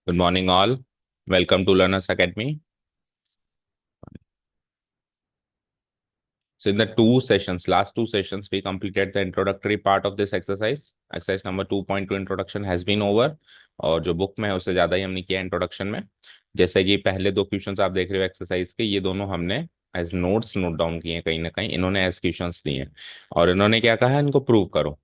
Good morning, all. Welcome to Learners Academy. So, in the last two sessions, we completed the introductory part of this exercise. Exercise number 2.2 introduction has been over. और जो book में है उससे ज़्यादा ही हमने किया introduction में। जैसे कि पहले दो क्वेश्चंस आप देख रहे हो एक्सरसाइज के, ये दोनों हमने एज नोट्स नोट डाउन किए हैं कहीं ना कहीं, इन्होंने एज क्वेश्चंस दिए हैं और इन्होंने क्या कहा है, इनको प्रूव करो।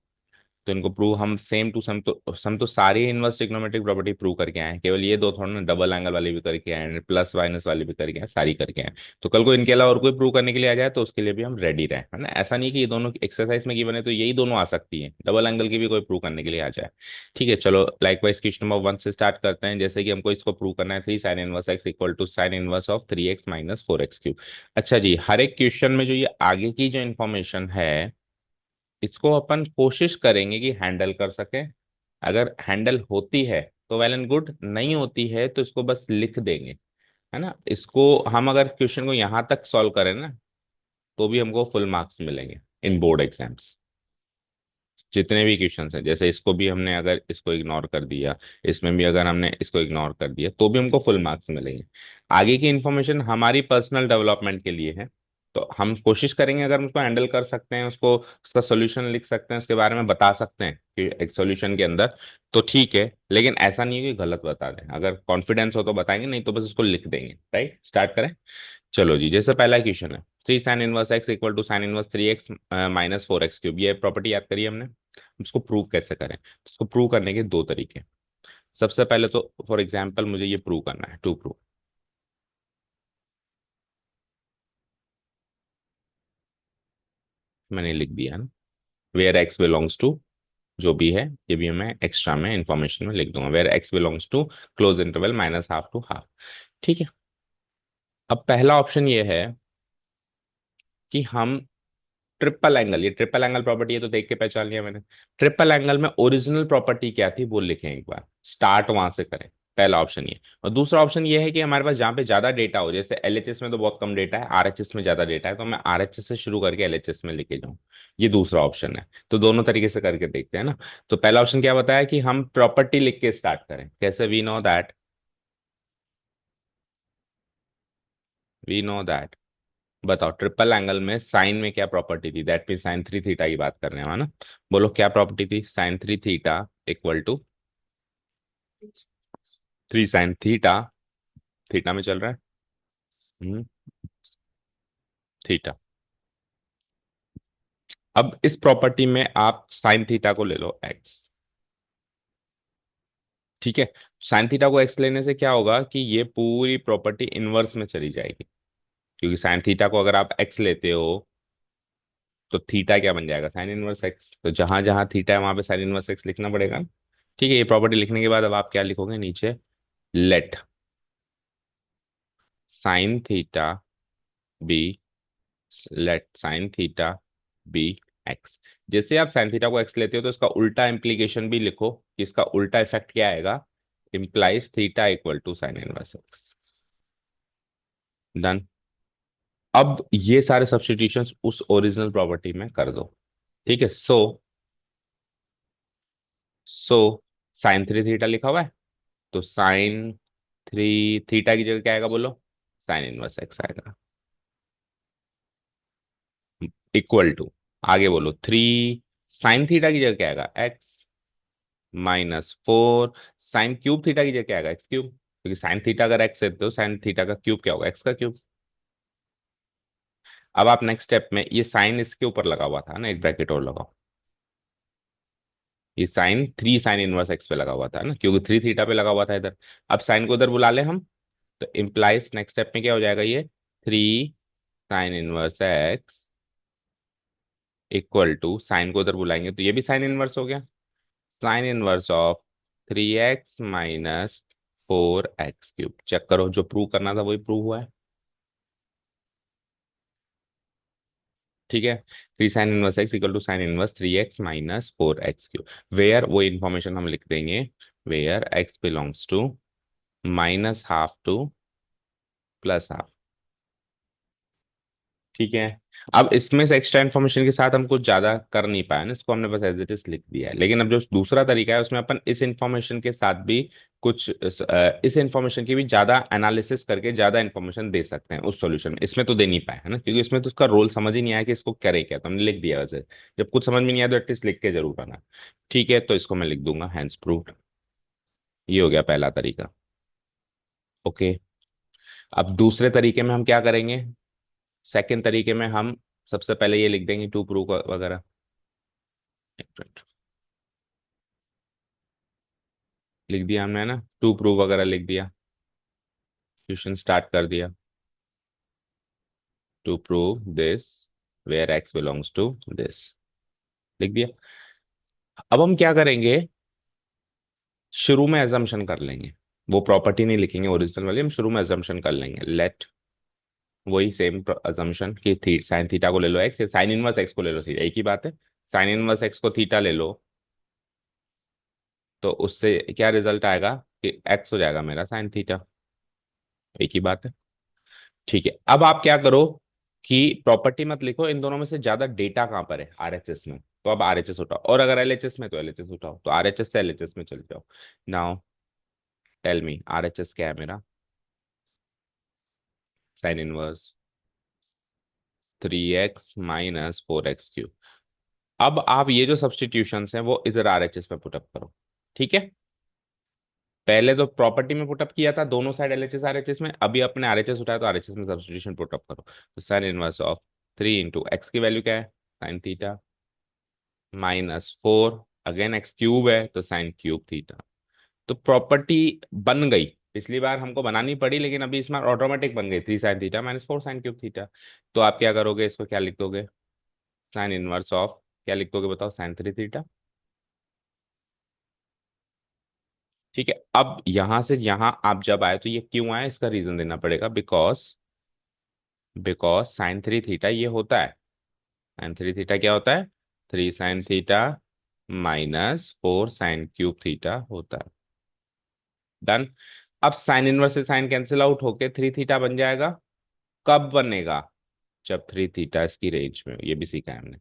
तो इनको प्रूव हम सेम टू सम तो सारी इनवर्स ट्रिग्नोमेट्रिक प्रॉपर्टी प्रूव करके आए हैं, केवल ये दो थोड़ा ना डबल एंगल वाली भी करके आए हैं, प्लस माइनस वाली भी करके आए, सारी करके आए हैं। तो कल को इनके अलावा और कोई प्रूव करने के लिए आ जाए तो उसके लिए भी हम रेडी रहे, है ना। ऐसा नहीं कि ये दोनों एक्सरसाइज में की बने तो यही दोनों आ सकती है, डबल एंगल की भी कोई प्रूव करने के लिए आ जाए। ठीक है, चलो लाइकवाइज क्वेश्चन नंबर 1 से स्टार्ट करते हैं। जैसे कि हमको इसको प्रूव करना है, 3 sin−1x equal to sin−1 of 3x−4x cube. अच्छा जी, हर एक क्वेश्चन में जो ये आगे की जो इन्फॉर्मेशन है, इसको अपन कोशिश करेंगे कि हैंडल कर सकें। अगर हैंडल होती है तो वेल एंड गुड, नहीं होती है तो इसको बस लिख देंगे, है ना। इसको हम अगर क्वेश्चन को यहां तक सॉल्व करें ना, तो भी हमको फुल मार्क्स मिलेंगे इन बोर्ड एग्जाम्स। जितने भी क्वेश्चंस हैं, जैसे इसको भी हमने अगर इसको इग्नोर कर दिया, इसमें भी अगर हमने इसको इग्नोर कर दिया, तो भी हमको फुल मार्क्स मिलेंगे। आगे की इंफॉर्मेशन हमारी पर्सनल डेवलपमेंट के लिए है। तो हम कोशिश करेंगे, अगर हम उसको हैंडल कर सकते हैं, उसको उसका सोल्यूशन लिख सकते हैं, उसके बारे में बता सकते हैं कि एक सोल्यूशन के अंदर, तो ठीक है। लेकिन ऐसा नहीं है कि गलत बता दें, अगर कॉन्फिडेंस हो तो बताएंगे, नहीं तो बस उसको लिख देंगे। राइट, स्टार्ट करें। चलो जी, जैसे पहला क्वेश्चन है, 3 sin−1x equal to sin−3x−4x cube. ये प्रॉपर्टी याद करिए हमने। इसको प्रूव कैसे करें, इसको प्रूव करने के दो तरीके। सबसे पहले तो फॉर एग्जांपल मुझे ये प्रूव करना है, टू प्रूव। मैंने लिख दिया ना, वेयर एक्स बिलोंग्स टू, जो भी है ये भी मैं एक्स्ट्रा में इंफॉर्मेशन में लिख दूंगा, where X belongs to close interval -½ to half. ठीक है। अब पहला ऑप्शन ये है कि हम ट्रिपल एंगल, ये ट्रिपल एंगल प्रॉपर्टी है तो देख के पहचान लिया मैंने। ट्रिपल एंगल में ओरिजिनल प्रॉपर्टी क्या थी वो लिखें एक बार, स्टार्ट वहां से करें। पहला ऑप्शन ये। और दूसरा ऑप्शन ये है कि हमारे पास जहां पे ज्यादा डेटा हो, जैसे एलएचएस में तो बहुत कम डेटा है, आरएचएस में ज्यादा डेटा है, तो मैं आरएचएस से शुरू करके एलएचएस में लेके जाऊं। ये दूसरा ऑप्शन है। तो दोनों तरीके से करके देखते हैं ना। तो पहला ऑप्शन क्या बताया कि हम प्रॉपर्टी लिख के स्टार्ट करें, कैसे? We know that. बताओ, ट्रिपल एंगल में साइन में क्या प्रॉपर्टी थी? दैट मीन sin 3 थीटा की बात कर रहे हैं, है ना। बोलो क्या प्रॉपर्टी थी? sin 3 theta equal to 3 sin theta, theta में चल रहा है। Hmm, theta. अब इस प्रॉपर्टी में आप साइन थीटा को ले लो एक्स। ठीक है। साइन थीटा को एक्स लेने से क्या होगा कि ये पूरी प्रॉपर्टी इनवर्स में चली जाएगी, क्योंकि साइन थीटा को अगर आप एक्स लेते हो तो थीटा क्या बन जाएगा? Sign inverse x. तो जहां जहां थीटा है वहां पे साइन इनवर्स एक्स लिखना पड़ेगा। ठीक है, ये प्रॉपर्टी लिखने के बाद अब आप क्या लिखोगे नीचे? Let sine theta be, let sine theta be X. जैसे आप साइन थीटा को एक्स लेते हो तो इसका उल्टा इंप्लीकेशन भी लिखो कि इसका उल्टा इफेक्ट क्या आएगा? Implies theta equal to sine inverse X. Done. अब ये सारे सब्स्टिट्यूशंस उस ओरिजिनल प्रॉपर्टी में कर दो। ठीक है। सो साइन 3 थीटा लिखा हुआ है, तो sin 3 थीटा की जगह क्या आएगा बोलो? साइन इनवर्स एक्स आएगा। इक्वल टू, आगे बोलो, 3 sin थीटा की जगह क्या आएगा? एक्स -4 sin³ थीटा की जगह क्या आएगा? x³, क्योंकि साइन थीटा अगर एक्स है तो साइन थीटा का क्यूब क्या होगा? एक्स का क्यूब। अब आप नेक्स्ट स्टेप में, ये साइन इसके ऊपर लगा हुआ था ना, एक ब्रैकेट और लगाओ। ये साइन 3 sin 1x पे लगा हुआ था ना, क्योंकि 3 थीटा पे लगा हुआ था इधर। अब साइन को उधर बुला ले हम, तो इम्प्लाइज नेक्स्ट स्टेप में क्या हो जाएगा? ये 3 sin 1x equal to, sign को उधर बुलाएंगे तो ये भी साइन इनवर्स हो गया, sine inverse of 3x - 4x³ check करो, जो प्रूव करना था वही प्रूव हुआ है। ठीक है। 3 sin 1x equal to sine inverse 3x - 4x³ where, वो इंफॉर्मेशन हम लिख देंगे, where x belongs to -½ to +½ ठीक है। अब इसमें से एक्स्ट्रा इन्फॉर्मेशन के साथ हम कुछ ज्यादा कर नहीं पाए ना, इसको हमने बस एज इट इज लिख दिया है। लेकिन अब जो दूसरा तरीका है उसमें अपन इस इन्फॉर्मेशन के साथ भी कुछ इस इन्फॉर्मेशन की भी ज्यादा एनालिसिस करके ज्यादा इन्फॉर्मेशन दे सकते हैं उस सॉल्यूशन में। इसमें तो दे नहीं पाए है ना, क्योंकि इसमें तो उसका रोल समझ ही नहीं आया कि इसको करे क्या, तो हमने लिख दिया वैसे। जब कुछ समझ में नहीं आया तो एटलीस्ट लिख के जरूर आना। ठीक है, तो इसको मैं लिख दूंगा हैंस प्रूव्ड। ये हो गया पहला तरीका। ओके। अब दूसरे तरीके में हम क्या करेंगे? सेकेंड तरीके में हम सबसे पहले ये लिख देंगे टू प्रूव वगैरह। एक मिनट, लिख दिया हमने ना, टू प्रूव वगैरह लिख दिया। क्वेश्चन स्टार्ट कर दिया। To prove this where X belongs to this, लिख दिया। अब हम क्या करेंगे, शुरू में एजम्पशन कर लेंगे। वो प्रॉपर्टी नहीं लिखेंगे ओरिजिनल वाली, हम शुरू में एजम्पशन कर लेंगे। लेट, वही सेम अजम्पशन कि थी साइन थीटा को ले लो एक्स, या साइन इनवर्स एक्स को ले लो थीटा, एक ही बात है। साइन इनवर्स एक्स को थीटा ले लो, तो उससे क्या रिजल्ट आएगा कि एक्स हो जाएगा मेरा साइन थीटा, एक ही बात है। ठीक है, अब आप क्या करो कि प्रॉपर्टी मत लिखो, इन दोनों में से ज्यादा डेटा कहाँ पर है आरएचएस में, तो अब आरएचएस उठाओ, और अगर एलएचएस में तो एलएचएस उठाओ, तो आरएचएस से एलएचएस में चले जाओ। नाउ टेल मी आरएचएस क्या है मेरा? Sign inverse 3x - 4x3। अब आप ये जो सब्सटीट्यूशंस हैं वो इधर आरएचएस में पुटअप करो। ठीक है, पहले तो प्रॉपर्टी में पुटअप किया था दोनों साइड एलएचएस आरएचएस में, अभी अपने आरएचएस उठाया तो आरएचएस में सब्सटीट्यूशन पुटअप करो। तो साइन इनवर्स ऑफ 3 × एक्स की वैल्यू क्या है? Sine theta, -4, again x cube है तो साइन क्यूब थीटा। तो प्रॉपर्टी बन गई, पिछली बार हमको बनानी पड़ी लेकिन अभी इसमें ऑटोमेटिक बन गई, 3 sin theta -4 sine cube theta. तो आप क्या करोगे, इसको क्या लिख दोगे? साइन इनवर्स ऑफ, क्या लिख दोगे बताओ? Sine 3 theta. ठीक है, अब यहां से यहां आप जब आए तो ये क्यों आए इसका रीजन देना पड़ेगा। बिकॉज साइन 3 थीटा ये होता है, साइन 3 थीटा क्या होता है? 3 sin theta -4 sine cube theta होता है। डन। अब साइन इनवर्स से साइन कैंसिल आउट होके 3 थीटा बन जाएगा। कब बनेगा? जब 3 थीटा इसकी रेंज में हो, ये भी सीखा है हमने।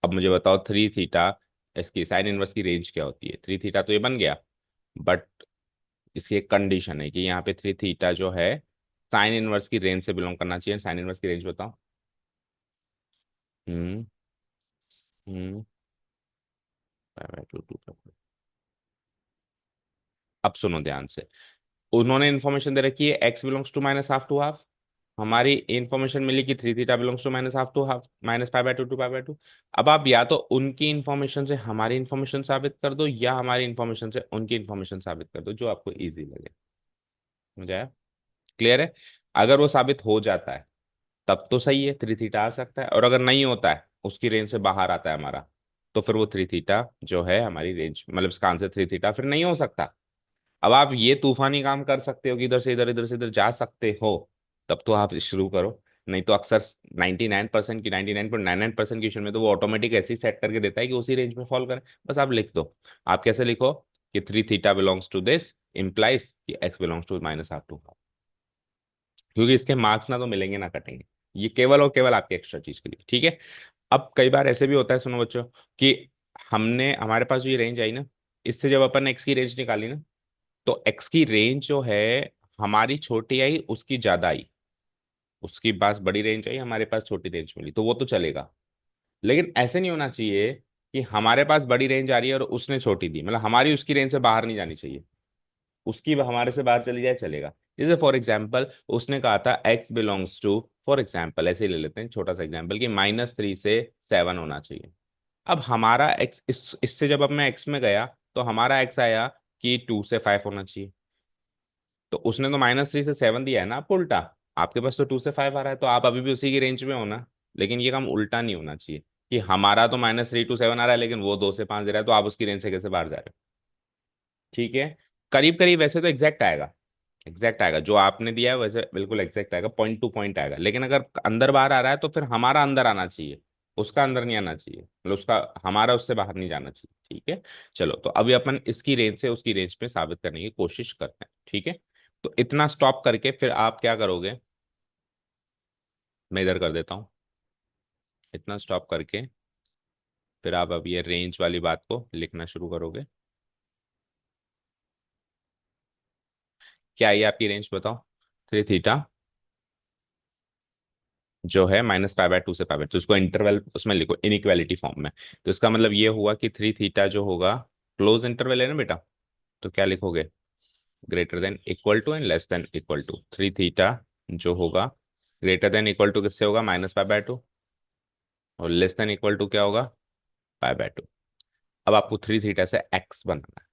अब मुझे बताओ 3 थीटा इसकी साइन इनवर्स की रेंज क्या होती है? 3 थीटा तो ये बन गया, बट इसकी एक कंडीशन है कि यहाँ पे 3 थीटा जो है साइन इनवर्स की रेंज से बिलोंग करना चाहिए। साइन इनवर्स की रेंज बताओ। हम्म। हम्म। 5/2 अब सुनो ध्यान से, उन्होंने इन्फॉर्मेशन दे रखी है एक्स बिलोंग्स टू -½ टू 1/2। हमारी इंफॉर्मेशन मिली कि 3 थीटा बिलोंग्स टू -½ टू 1/2 -π/2 अब आप या तो उनकी इंफॉर्मेशन से हमारी इंफॉर्मेशन साबित कर दो, या हमारी इंफॉर्मेशन से उनकी इंफॉर्मेशन साबित कर दो, जो आपको इजी लगे। समझ आया? क्लियर है? अगर वो साबित हो जाता है तब तो सही है, 3 थीटा आ सकता है, और अगर नहीं होता है, उसकी रेंज से बाहर आता है हमारा, तो फिर वो 3 थीटा जो है हमारी रेंज, मतलब इसका आंसर 3 थीटा फिर नहीं हो सकता। अब आप ये तूफानी काम कर सकते हो कि इधर से इधर जा सकते हो, तब तो आप शुरू करो। नहीं तो अक्सर 99% की 99.99% क्वेश्चन में तो वो ऑटोमेटिक ऐसे ही सेट करके देता है कि उसी रेंज में फॉल करे। बस आप लिख दो। आप कैसे लिखो कि 3 theta belongs to this implies कि एक्स बिलोंग्स टू -½ क्योंकि इसके मार्क्स ना तो मिलेंगे ना कटेंगे। ये केवल और केवल आपके एक्स्ट्रा चीज के लिए। ठीक है। अब कई बार ऐसे भी होता है, सुनो बच्चों, कि हमने हमारे पास जो ये रेंज आई ना, इससे जब अपन एक्स की रेंज निकाली ना, तो एक्स की रेंज जो है हमारी छोटी आई उसकी ज्यादा आई, उसकी पास बड़ी रेंज आई हमारे पास छोटी रेंज मिली, तो वो तो चलेगा। लेकिन ऐसे नहीं होना चाहिए कि हमारे पास बड़ी रेंज आ रही है और उसने छोटी दी, मतलब हमारी उसकी रेंज से बाहर नहीं जानी चाहिए, उसकी हमारे से बाहर चली जाए चलेगा। जैसे फॉर एग्जाम्पल उसने कहा था X belongs to, for example ऐसे ही ले लेते हैं छोटा सा एग्जाम्पल, कि -3 से 7 होना चाहिए। अब हमारा एक्स इससे जब अब मैं एक्स में गया तो हमारा एक्स आया कि 2 से 5 होना चाहिए। तो उसने तो -3 से 7 दिया है ना, आप उल्टा, आपके पास तो 2 से 5 आ रहा है, तो आप अभी भी उसी की रेंज में हो ना। लेकिन ये काम उल्टा नहीं होना चाहिए कि हमारा तो -3 to 7 आ रहा है लेकिन वो 2 से 5 दे रहा है, तो आप उसकी रेंज से कैसे बाहर जा रहे हो? ठीक है, करीब करीब वैसे तो एग्जैक्ट आएगा, एग्जैक्ट आएगा जो आपने दिया है वैसे बिल्कुल एग्जैक्ट आएगा, पॉइंट टू पॉइंट आएगा। लेकिन अगर अंदर बाहर आ रहा है तो फिर हमारा अंदर आना चाहिए, उसका अंदर नहीं आना चाहिए, मतलब उसका हमारा उससे बाहर नहीं जाना चाहिए। ठीक है, चलो तो अभी अपन इसकी रेंज से उसकी रेंज पे साबित करने की कोशिश करते हैं। ठीक है, तो इतना स्टॉप करके फिर आप क्या करोगे, मैं इधर कर देता हूँ, इतना स्टॉप करके फिर आप अब ये रेंज वाली बात को लिखना शुरू करोगे। क्या ये आपकी रेंज बताओ? 3 थीटा जो है -π/2 से π/2, उसको इंटरवल उसमें लिखो इनइक्वालिटी फॉर्म में। तो इसका मतलब ये हुआ कि 3 थीटा जो होगा, क्लोज इंटरवल है ना बेटा, तो क्या लिखोगे? Greater than equal to and less than equal to 3 theta जो होगा, ग्रेटर देन इक्वल टू किससे होगा? -π/2, और लेस देन इक्वल टू क्या होगा? π/2। अब आपको 3 थीटा से एक्स बनाना है,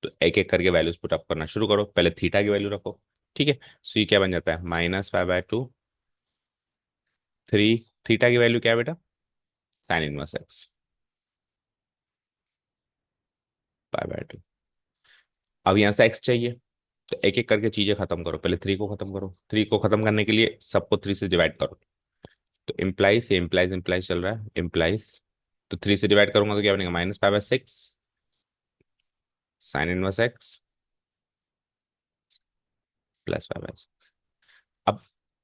तो एक एक करके वैल्यूज पुट अप करना शुरू करो, पहले थीटा की वैल्यू रखो। ठीक है, सो ये क्या बन जाता है? -π/2। 3 थीटा की वैल्यू क्या है बेटा? sin−1 x π/2। अब यहाँ से एक्स चाहिए, तो एक एक करके चीजें खत्म करो, पहले 3 को खत्म करो, 3 को खत्म करने के लिए सबको 3 से डिवाइड करो। तो इम्प्लाइज, ये इम्प्लाइज इम्प्लाइज चल रहा है, इम्प्लाइज। तो 3 से डिवाइड करूंगा तो क्या बनेगा? -π/6 sin−1 x +π/6। अब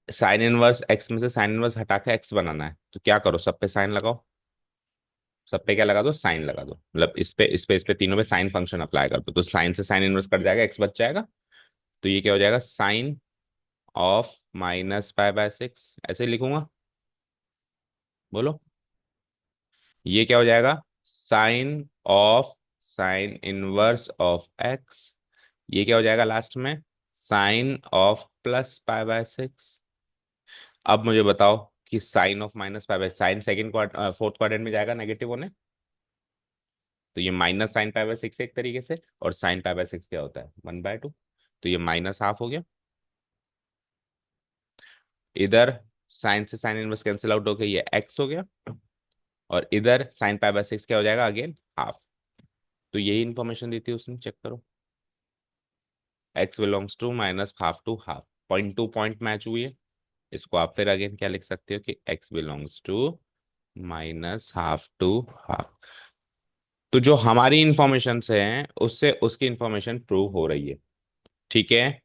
sin−1 x में से sin−1 हटा के x बनाना है, तो क्या करो? सब पे साइन लगाओ, सब पे क्या लगा दो? साइन लगा दो, मतलब इस पे तीनों पे साइन फंक्शन अप्लाई कर दो, तो साइन से sin−1 कट जाएगा, x बच जाएगा। तो ये क्या हो जाएगा? साइन ऑफ -π/6, ऐसे लिखूंगा, बोलो। ये क्या हो जाएगा? Sine of sin−1 of x। ये क्या हो जाएगा लास्ट में? Sine of +π/6। अब मुझे बताओ कि sine of -π/, sine second fourth quadrant में जाएगा नेगेटिव होने, तो ये -sin π/6 एक तरीके से, और sin π/6 क्या होता है? 1/2। तो ये -½ हो गया, इधर साइन से साइन इनवर्स कैंसिल आउट हो गया, ये x हो गया, और इधर sin π/6 क्या हो जाएगा? Again half. तो यही इंफॉर्मेशन दी थी उसने, चेक करो। x belongs to -½ to ½ point to point match हुई है। इसको आप फिर अगेन क्या लिख सकते हो कि x बिलोंग्स टू -½ to ½ तो जो हमारी इंफॉर्मेशन से है उससे उसकी इंफॉर्मेशन प्रूव हो रही है। ठीक है,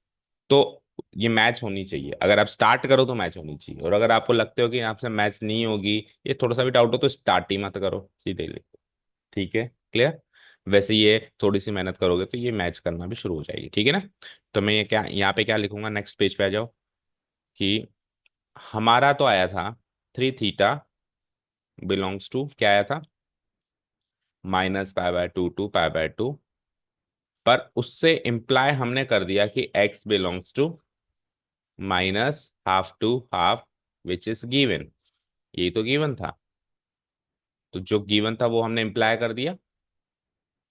तो ये मैच होनी चाहिए, अगर आप स्टार्ट करो तो मैच होनी चाहिए, और अगर आपको लगते हो कि आपसे मैच नहीं होगी, ये थोड़ा सा भी डाउट हो, तो स्टार्ट ही मत करो, सीधे लिखो। ठीक है, क्लियर? वैसे ये थोड़ी सी मेहनत करोगे तो ये मैच करना भी शुरू हो जाएगी, ठीक है ना? तो मैं ये क्या यहाँ पे क्या लिखूंगा? नेक्स्ट पेज पे आ जाओ, कि हमारा तो आया था 3 थीटा बिलोंग्स टू, क्या आया था? -π/2 to π/2, पर उससे इम्प्लाई हमने कर दिया कि x belongs to -½ to ½ which is given. ये तो गिवन था, तो जो गिवन था वो हमने इम्प्लाई कर दिया।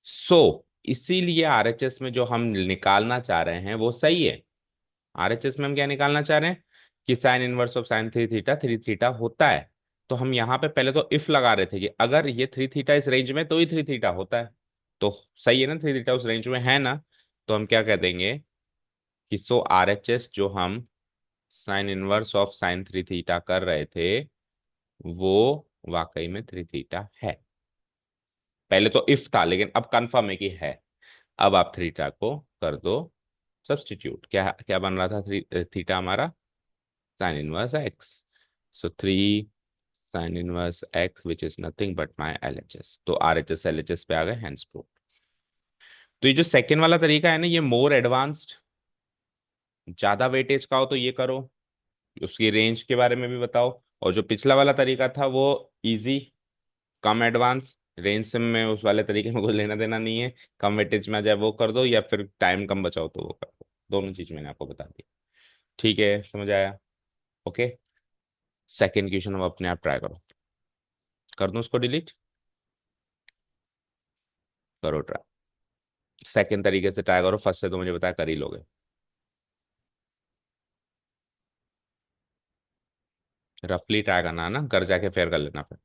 सो इसीलिए आरएचएस में जो हम निकालना चाह रहे हैं वो सही है। आरएचएस में हम क्या निकालना चाह रहे हैं? कि sin−1 of sin 3 theta 3 theta होता है। तो हम यहाँ पे पहले तो इफ लगा रहे थे कि अगर ये 3 थीटा इस रेंज में तो ही 3 थीटा होता है, तो सही है ना? 3 थीटा उस रेंज में है ना? तो हम क्या कह देंगे कि सो आरएचएस जो हम sin−1 of sin 3 थीटा कर रहे थे वो वाकई में 3 थीटा है। पहले तो इफ था, लेकिन अब कंफर्म है कि है। अब आप थीटा को कर दो सब्सटीट्यूट, क्या क्या बन रहा था? 3 थीटा हमारा sin−1 x, so 3 sin−1 x which is nothing but my LHS। तो RHS LHS पे आ गए, हैंड्स प्रूफ। तो ये जो सेकेंड वाला तरीका है ना, ये मोर एडवांस्ड, ज्यादा वेटेज का हो तो ये करो, उसकी रेंज के बारे में भी बताओ। और जो पिछला वाला तरीका था वो इजी, कम एडवांस, रेंज से में उस वाले तरीके में कुछ लेना देना नहीं है। कम वेटेज में आ जाए वो कर दो, या फिर टाइम कम बचाओ तो वो कर दो। दोनों चीज मैंने आपको बता दी। ठीक है, समझ आया? ओके, सेकेंड क्वेश्चन अब अपने आप ट्राई करो। कर दूं उसको डिलीट? करो ट्राई, सेकेंड तरीके से ट्राई करो, फर्स्ट से तो मुझे बताया कर ही लोगे। रफली ट्राई करना है ना, घर जाके फेयर कर लेना फिर।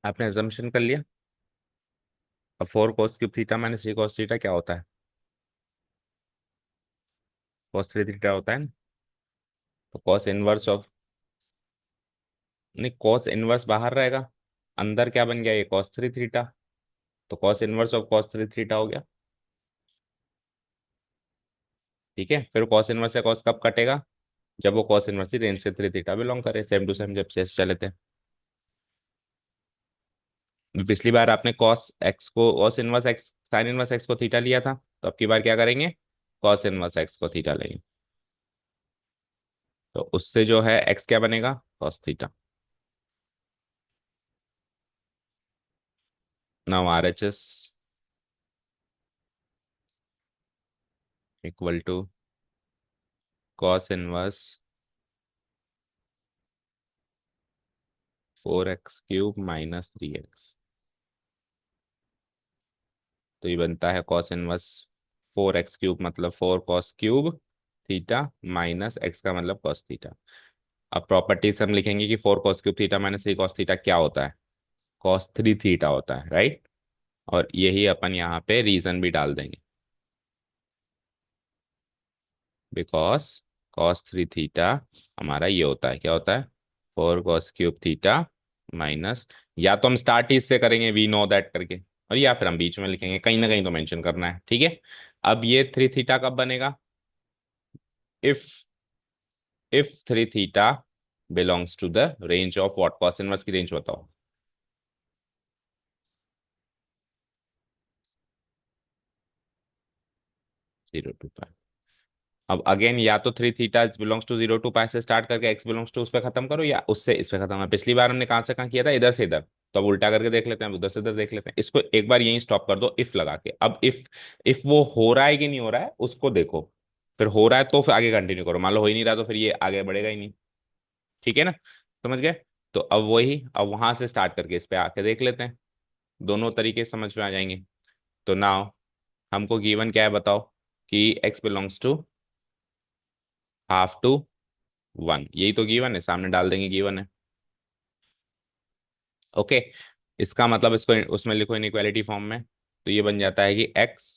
आपने एजम्पशन कर लिया। अब 4 cos³ theta minus 3 cos theta क्या होता है? cos 3 थीटा होता है ना। तो कॉस इनवर्स ऑफ, नहीं कॉस इनवर्स बाहर रहेगा, अंदर क्या बन गया ये cos 3 थीटा। तो cos inverse of cos 3 theta हो गया। ठीक है, फिर कॉस इनवर्स से कॉस कब कटेगा? जब वो कॉस इनवर्स रेंज से 3 थीटा बिलोंग करे, सेम टू सेम जब शेष चले थे। पिछली बार आपने cos inverse x sine inverse x को थीटा लिया था, तो अब की बार क्या करेंगे? कॉस इनवर्स एक्स को थीटा लेंगे। तो उससे जो है एक्स क्या बनेगा? Cos theta. Now R H S equal to cos inverse 4x³ minus 3x। तो ये बनता है कॉस इनवर्स 4x³ मतलब 4 cos³ थीटा माइनस एक्स का मतलब कॉस थीटा। अब प्रॉपर्टी से हम लिखेंगे कि 4 cos³ theta minus 3 cos theta क्या होता है? cos 3 थीटा होता है, राइट। और यही अपन यहाँ पे रीजन भी डाल देंगे, बिकॉज cos 3 थीटा हमारा ये होता है, क्या होता है? 4 cos³ थीटा माइनस, या तो हम स्टार्ट ही इससे करेंगे वी नो दैट करके, और या फिर हम बीच में लिखेंगे, कहीं ना कहीं तो मेंशन करना है, ठीक है। अब ये 3 थीटा कब बनेगा? If if 3 theta belongs to the range of what? Cos inverse की रेंज बताओ। 0 to π। अब अगेन या तो 3 थीटा बिलोंग्स टू 0 to π से स्टार्ट करके एक्स बिलोंग्स टू उस पर खत्म करो, या उससे इस पे खत्म है। पिछली बार हमने कहाँ से कहाँ किया था? इधर से इधर। तो अब उल्टा करके देख लेते हैं, अब उधर से इधर देख लेते हैं। इसको एक बार यहीं स्टॉप कर दो इफ लगा के। अब इफ वो हो रहा है कि नहीं हो रहा है उसको देखो, फिर हो रहा है तो फिर आगे कंटिन्यू करो, मान लो हो ही नहीं रहा तो फिर ये आगे बढ़ेगा ही नहीं। ठीक है ना, समझ गए? तो अब वही, अब वहां से स्टार्ट करके इस पे आके देख लेते हैं, दोनों तरीके समझ में आ जाएंगे। तो नाउ हमको गिवन क्या है बताओ? कि एक्स बिलोंग्स टू ½ to 1, यही तो गिवन है, सामने डाल देंगे गिवन है। ओके, इसका मतलब इसको उसमें लिखो इनइक्वालिटी फॉर्म में, तो ये बन जाता है कि x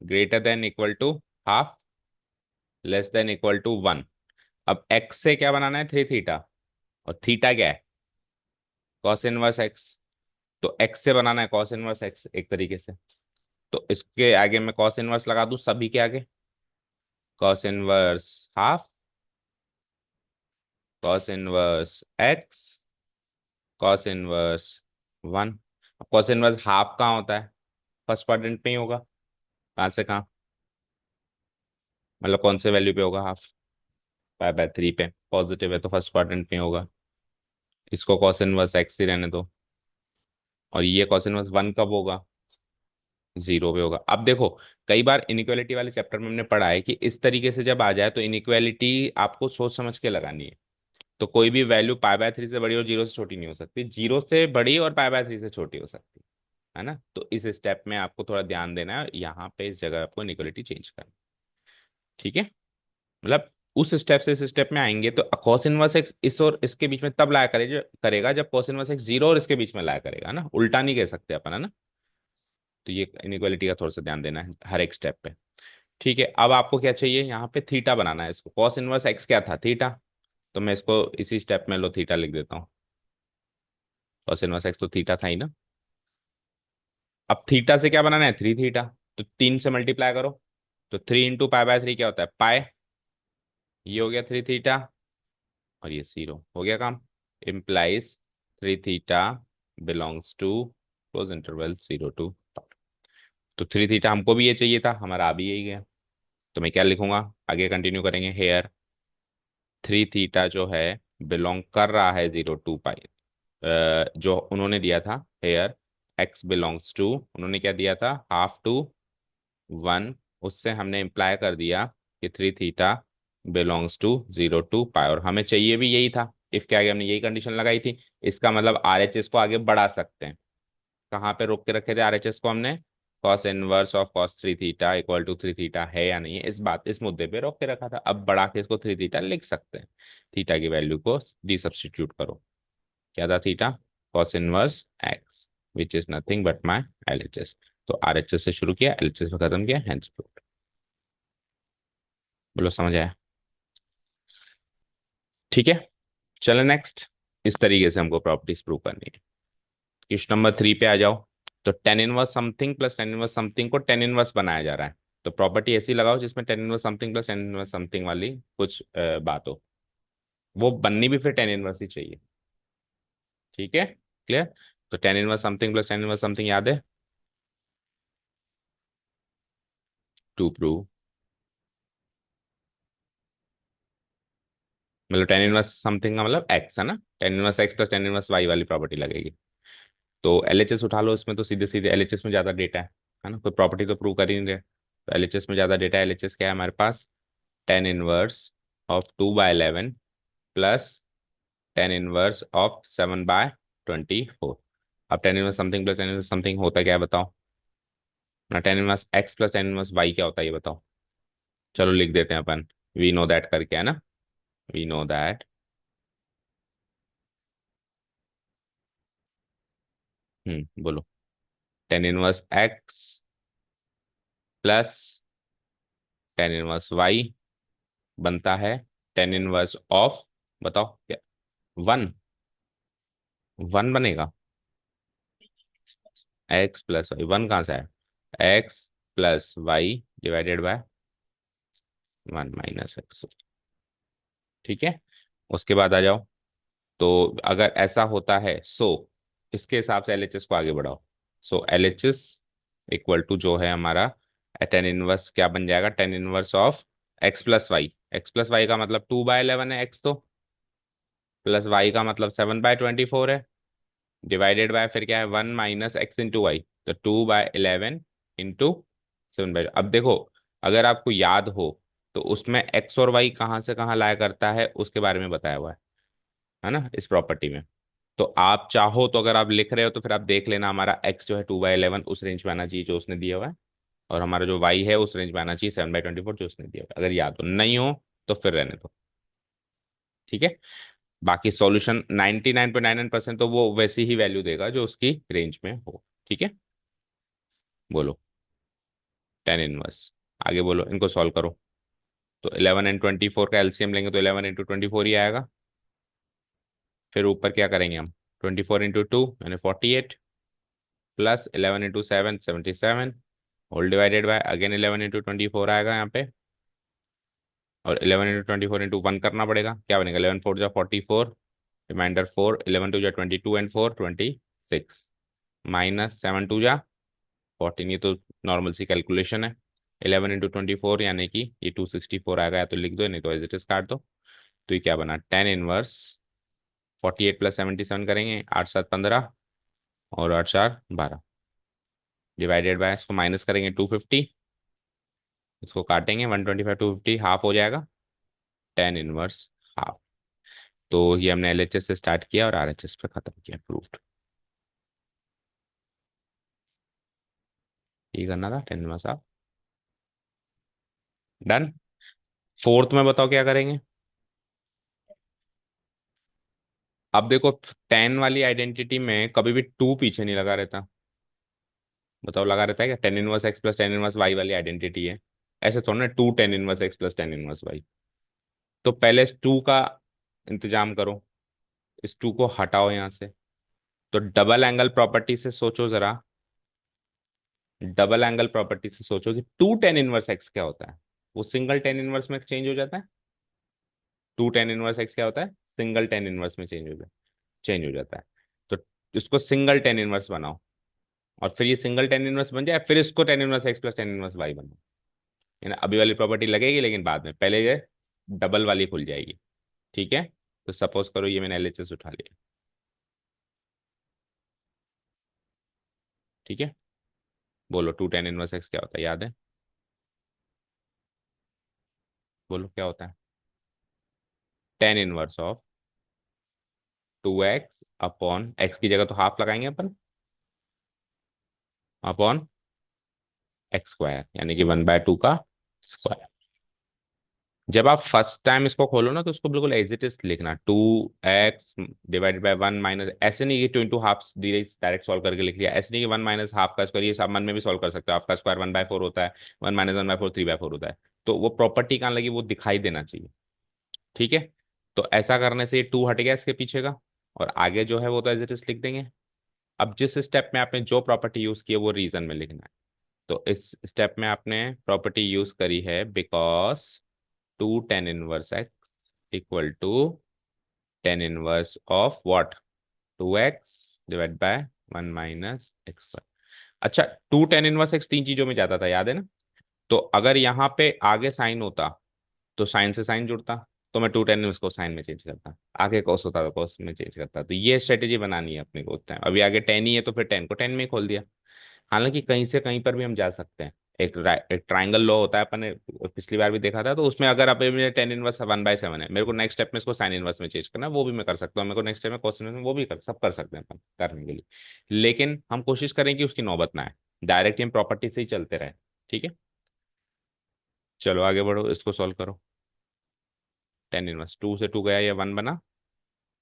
greater than equal to half less than equal to 1। अब एक्स से क्या बनाना है? 3 थीटा, और थीटा क्या है? Cos inverse x. तो एक्स से बनाना है कॉस इनवर्स एक्स एक तरीके से। तो इसके आगे मैं कॉस इनवर्स लगा दूं सभी के आगे, cos inverse half cos inverse x cos inverse 1। Cos inverse half कहाँ होता है? फर्स्ट क्वाड्रेंट में ही होगा। कहाँ से कहाँ? मतलब कौन से वैल्यू पे होगा हाफ? π/3 पे। पॉजिटिव है तो फर्स्ट क्वाड्रेंट में होगा। इसको कॉस इनवर्स एक्स ही रहने दो। और ये कॉस इनवर्स 1 कब होगा? 0 पे होगा। अब देखो, कई बार इनइक्वालिटी वाले चैप्टर में हमने पढ़ा है कि इस तरीके से जब आ जाए तो इनइक्वालिटी आपको सोच समझ के लगानी है। तो कोई भी वैल्यू π/3 से बड़ी और 0 से छोटी नहीं हो सकती, 0 से बड़ी और π/3 से छोटी हो सकती है ना। तो इस स्टेप में आपको थोड़ा ध्यान देना है, यहाँ पे इस जगह आपको इनइक्वालिटी चेंज करना है। ठीक है, मतलब उस स्टेप से इस स्टेप में आएंगे तो cos इनवर्स एक्स इस और इसके बीच में तब लाया करेगा जब cos इनवर्स एक्स 0 और इसके बीच में लाया करेगा ना, उल्टा नहीं कह सकते अपन, है ना। तो ये इनइक्वालिटी का थोड़ा सा ध्यान देना है हर एक स्टेप पे। ठीक है, अब आपको क्या चाहिए? यहाँ पे थीटा बनाना है इसको। cos इनवर्स एक्स क्या था? थीटा। तो मैं इसको इसी स्टेप में लो थीटा लिख देता हूँ। cos इनवर्स एक्स तो थीटा था ही ना। अब थीटा से क्या बनाना है? 3 थीटा। तो 3 से मल्टीप्लाई करो, तो 3 × π/3 क्या होता है? पाए। ये हो गया 3 थीटा, और ये 0 हो गया काम। Implies 3 theta belongs to close interval 0 to। तो 3 थीटा हमको भी ये चाहिए था, हमारा आ भी यही गया। तो मैं क्या लिखूंगा? आगे कंटिन्यू करेंगे। हेयर 3 थीटा जो है बिलोंग कर रहा है 0 to π। जो उन्होंने दिया था हेयर एक्स बिलोंग्स टू, उन्होंने क्या दिया था? ½ to 1। उससे हमने इम्प्लाई कर दिया कि 3 थीटा बिलोंग्स टू 0 to π, और हमें चाहिए भी यही था। इफ के आगे हमने यही कंडीशन लगाई थी। इसका मतलब आरएचएस को आगे बढ़ा सकते हैं। कहाँ पे रोक के रखे थे आरएचएस को हमने? Cos inverse of cos 3 theta equal to 3 theta है या नहीं है, इस बात इस मुद्दे पे रोक के रखा था। अब बढ़ा के इसको 3 थीटा लिख सकते हैं। थीटा की वैल्यू को डी सब्सटीट्यूट करो। क्या था theta? Cos inverse x which is nothing but my LHS। तो RHS से शुरू किया, LHS पे खत्म किया, हेंस प्रूव्ड। बोलो समझ आया? ठीक है, चलो नेक्स्ट। इस तरीके से हमको प्रॉपर्टीज प्रूव करनी है। क्वेश्चन नंबर 3 पे आ जाओ। तो tan inverse something plus tan inverse something को टेन इनवर्स बनाया जा रहा है। तो प्रॉपर्टी ऐसी लगाओ जिसमें ten inverse something plus tan inverse something वाली कुछ बात हो। वो बननी भी फिर टेन इनवर्स ही चाहिए। ठीक है, क्लियर? तो tan inverse something plus tan inverse something याद है? टू प्रूव, मतलब टेन इनवर्स समथिंग का मतलब एक्स है ना, tan inverse x plus tan inverse y वाली प्रॉपर्टी लगेगी। तो LHS उठा लो, इसमें तो सीधे सीधे LHS में ज्यादा डेटा है ना, कोई प्रॉपर्टी तो प्रूव कर ही नहीं रहे। तो LHS में ज्यादा डेटा है, LHS क्या है हमारे पास? Tan inverse of 2/11 plus tan inverse of 7/24। अब tan inverse something plus tan inverse something होता क्या है बताओ ना, tan inverse x plus tan inverse y क्या होता है ये बताओ। चलो लिख देते हैं अपन, वी नो दैट करके, है ना। वी नो दैट, बोलो। Tan inverse x plus tan inverse y बनता है टेन इनवर्स ऑफ, बताओ क्या? वन, वन बनेगा। एक्स प्लस वाई, वन कहाँ से है? X plus y divided by one minus x. ठीक है, उसके बाद आ जाओ। तो अगर ऐसा होता है सो इसके हिसाब से LHS को आगे बढ़ाओ। सो LHS इक्वल टू जो है हमारा टेन इनवर्स क्या बन जाएगा, tan inverse of x plus y. X plus y का मतलब 2/11 है एक्स तो, प्लस वाई का मतलब 7/24 है, डिवाइडेड बाय फिर क्या है, one minus x into y. तो 2/11 इंटू 7/, अब देखो अगर आपको याद हो तो उसमें एक्स और वाई कहाँ से कहाँ लाया करता है उसके बारे में बताया हुआ है ना, इस प्रॉपर्टी में। तो आप चाहो तो अगर आप लिख रहे हो तो फिर आप देख लेना, हमारा एक्स जो है 2/11 उस रेंज में आना चाहिए जो उसने दिया हुआ है, और हमारा जो वाई है उस रेंज में आना चाहिए 7/24 जो उसने दिया हुआ है। अगर याद हो, नहीं हो तो फिर रहने दो। ठीक है, बाकी सॉल्यूशन 99.99% तो वो वैसी ही वैल्यू देगा जो उसकी रेंज में हो। ठीक है, बोलो टेन इनवर्स। आगे बोलो, इनको सॉल्व करो। तो 11 एंड 24 का LCM लेंगे तो 11 × 24 ही आएगा। फिर ऊपर क्या करेंगे हम, 24 × 2 यानी 48 plus 11 × 7 77 whole divided by again 11 × 24 आएगा यहाँ पे, और 11 × 24 × 1 करना पड़ेगा। क्या बनेगा, 11 4 × 44, रिमाइंडर 4, 11 2 × 22 एंड 4 26, माइनस 7 2 × 14। ये तो नॉर्मल सी कैलकुलेशन है। 11 × 24 यानी कि ये 264 आएगा, या तो लिख दो नहीं तो एज इट इज काट दो। तो ये क्या बना, टेन इनवर्स 48 प्लस 77 करेंगे, 8 7 15 और 8 4 12, डिवाइडेड बाय इसको माइनस करेंगे 250, इसको काटेंगे 125 250 हाफ हो जाएगा, टेन इनवर्स हाफ। तो ये हमने LHS से स्टार्ट किया और RHS पे खत्म किया, प्रूव्ड। ये करना था tan inverse half, done. Fourth में बताओ क्या करेंगे। अब देखो, टेन वाली आइडेंटिटी में कभी भी टू पीछे नहीं लगा रहता। बताओ लगा रहता है क्या? Tan inverse x plus tan inverse y वाली आइडेंटिटी है, ऐसे थोड़ा ना to tan inverse x plus tan inverse y. तो पहले इस टू का इंतजाम करो, इस टू को हटाओ यहाँ से। तो डबल एंगल प्रॉपर्टी से सोचो जरा, डबल एंगल प्रॉपर्टी से सोचो कि टू टेन इनवर्स एक्स क्या होता है। वो सिंगल टेन इनवर्स में चेंज हो जाता है। टू टेन इनवर्स एक्स क्या होता है, सिंगल टेन इनवर्स में चेंज हो जाता है। तो इसको सिंगल टेन इनवर्स बनाओ, और फिर ये सिंगल टेन इनवर्स बन जाए, फिर इसको tan inverse x plus tan inverse y बनाओ। है ना, अभी वाली प्रॉपर्टी लगेगी लेकिन बाद में, पहले ये डबल वाली खुल जाएगी। ठीक है, तो सपोज करो ये मैंने LHS उठा लिया। ठीक है, बोलो टू टेन इनवर्स एक्स क्या होता है, याद है? बोलो क्या होता है, tan inverse of 2x upon x की जगह तो हाफ लगाएंगे अपन, अपॉन एक्स स्क्वायर यानी कि 1/2 का स्क्वायर। जब आप फर्स्ट टाइम इसको खोलो ना तो उसको बिल्कुल एज इट इज लिखना, 2x डिवाइडेड बाय 1 माइनस, ऐसे नहीं कि 2 इंटू हाफ डायरेक्ट सॉल्व करके लिख लिया, ऐसे नहीं कि 1 माइनस हाफ का स्क्वायर, ये सब मन में भी सॉल्व कर सकते हो, आपका स्क्वायर 1/4 होता है, 1 - 1/4 3/4 होता है। तो वो प्रॉपर्टी कहाँ लगी, वो दिखाई देना चाहिए। ठीक है। तो ऐसा करने से ये 2 हट गया इसके पीछे का, और आगे जो है वो तो एज इट इज लिख देंगे। अब जिस स्टेप में आपने जो प्रॉपर्टी यूज की है वो रीजन में लिखना है। तो इस स्टेप में आपने प्रॉपर्टी यूज करी है because 2 tan−1x equal to tan−1 of what, 2x divide by 1 - x। अच्छा, 2 tan−1x तीन चीजों में जाता था, याद है ना? तो अगर यहाँ पे आगे साइन होता तो साइन से साइन जुड़ता, तो मैं 2 tan उसको साइन में चेंज करता, आगे कॉस होता तो कॉस में चेंज करता। तो ये स्ट्रेटेजी बनानी है अपने को उस टाइम। अभी आगे टेन ही है तो फिर टेन को टेन में ही खोल दिया। हालांकि कहीं से कहीं पर भी हम जा सकते हैं। एक ट्राइंगल लॉ होता है, अपन ने पिछली बार भी देखा था, तो उसमें अगर आप मेरे tan−1 1/7 है, मेरे को नेक्स्ट स्टेप में इसको sin−1 में चेंज करना है, वो भी मैं कर सकता हूँ, मेरे को नेक्स्ट स्टेप में cos इनवर्स में, वो भी सब कर सकते हैं अपन करने के लिए। लेकिन हम कोशिश करें कि उसकी नौबत ना आए, डायरेक्ट हम प्रॉपर्टी से ही चलते रहे। ठीक है। चलो आगे बढ़ो, इसको सॉल्व करो। tan−1 2 से 2 गया, ये 1 बना,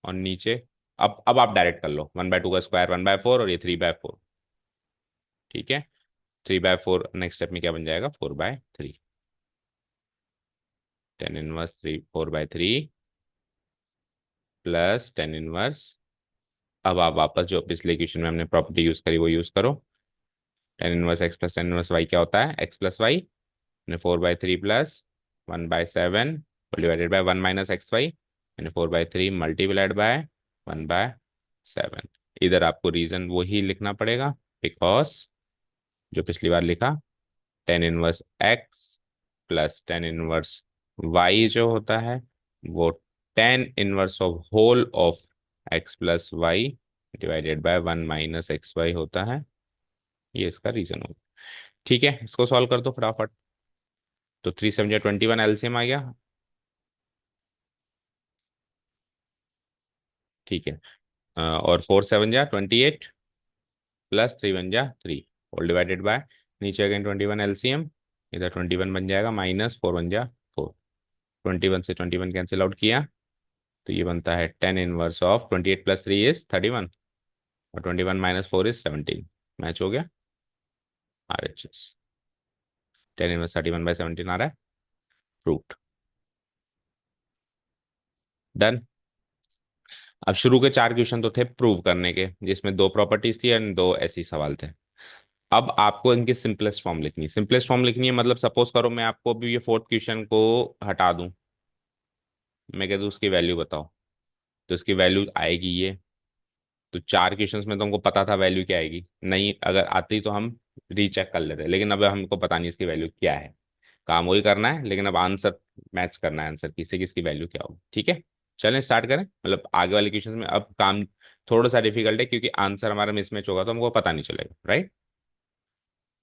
और नीचे अब आप डायरेक्ट कर लो, 1/2 का स्क्वायर 1/4, और ये 3/4। ठीक है। 3/4 नेक्स्ट स्टेप में क्या बन जाएगा, 4/3। tan−1 4/3 plus tan−1। अब आप वापस जो पिछले इक्वेशन में हमने प्रॉपर्टी यूज करी वो यूज करो। tan−1 x plus tan−1 y क्या होता है, x plus y, 4/3 plus 1/7 divided by 1 - x y, यानी 4/3 मल्टीप्लाइड बाय 1/7। इधर आपको रीजन वही लिखना पड़ेगा, बिकॉज जो पिछली बार लिखा, tan−1 x plus tan−1 y जो होता है वो tan−1 of whole of x plus y divided by 1 - x y होता है। ये इसका रीजन होगा। ठीक है, इसको सॉल्व कर दो फटाफट। तो 3 × 7 = 21 एलसीएम आ गया। ठीक है। और 4 × 7 = 28 प्लस 3 × 1 = 3 होल डिवाइडेड बाय, नीचे अगेन 21 एलसीएम, इधर 21 बन जाएगा, -4 × 1 = 4, 21 से 21 कैंसिल आउट किया, तो ये बनता है tan−1 ऑफ 28 + 3 इज 31, और 21 - 4 इज 17। मैच हो गया। RHS tan−1 31/17 आ रहा है, प्रूव्ड। डन। अब शुरू के 4 क्वेश्चन तो थे प्रूव करने के, जिसमें 2 प्रॉपर्टीज थी एंड 2 ऐसी सवाल थे। अब आपको इनकी सिंपलेस्ट फॉर्म लिखनी है। सिंपलेस्ट फॉर्म लिखनी है मतलब, सपोज करो मैं आपको भी ये 4th क्वेश्चन को हटा दूं, मैं कह दूं उसकी वैल्यू बताओ, तो इसकी वैल्यू आएगी ये। तो 4 क्वेश्चंस में तो हमको पता था वैल्यू क्या आएगी, नहीं अगर आती तो हम रीचेक कर लेते, लेकिन अब हमको पता नहीं इसकी वैल्यू क्या है। काम वही करना है, लेकिन अब आंसर मैच करना है, आंसर किससे किसकी वैल्यू क्या होगी। ठीक है। चलें स्टार्ट करें, मतलब आगे वाले क्वेश्चन में अब काम थोड़ा सा डिफिकल्ट है, क्योंकि आंसर हमारा मिसमैच होगा तो हमको पता नहीं चलेगा, राइट?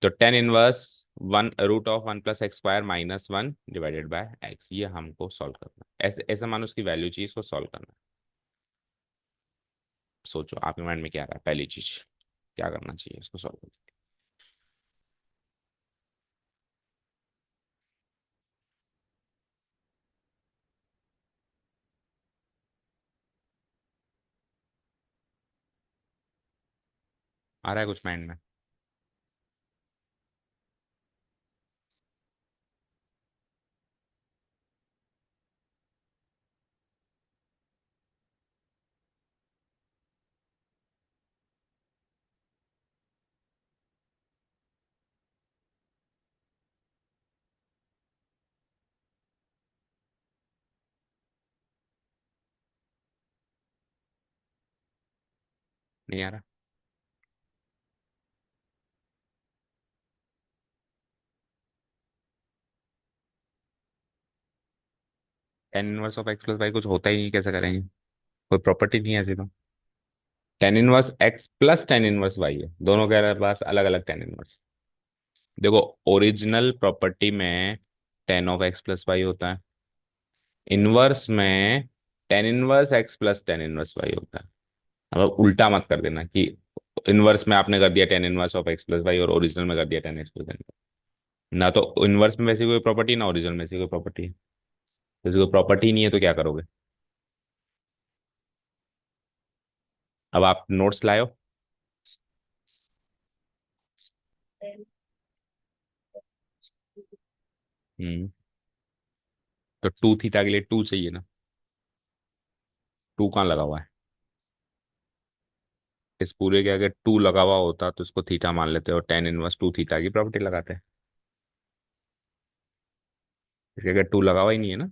तो tan−1 √(1 + x² - 1) divided by x, ये हमको सॉल्व करना है। ऐसे ऐसे मानो उसकी वैल्यू चाहिए, इसको सॉल्व करना है। सोचो आपके माइंड में क्या आ रहा है, पहली चीज क्या करना चाहिए इसको सॉल्व करने आ रहा है कुछ माइंड में? नहीं आ रहा? tan−1 ऑफ x + y कुछ होता ही नहीं, कैसे करेंगे? कोई प्रॉपर्टी नहीं है ऐसी तो। tan−1 x plus tan−1 y है, दोनों के पास अलग अलग tan−1। देखो, ओरिजिनल प्रॉपर्टी में tan(x + y) होता है, इनवर्स में tan−1 x plus tan−1 y होता है। अब उल्टा मत कर देना कि इनवर्स में आपने कर दिया tan−1 ऑफ x + y और ओरिजिनल में कर दिया tan x + y। ना तो इनवर्स में वैसी कोई प्रॉपर्टी, ना ओरिजिनल में ऐसी कोई प्रॉपर्टी है। जैसे कोई प्रॉपर्टी नहीं है तो क्या करोगे? अब आप नोट्स लाए हो। हम्म। तो टू थीटा के लिए टू चाहिए ना। टू कहाँ लगा हुआ है? इस पूरे के अगर टू लगा हुआ होता तो इसको थीटा मान लेते और टेन इनवर्स टू थीटा की प्रॉपर्टी लगाते हैं। इसके अगर टू लगा हुआ ही नहीं है ना।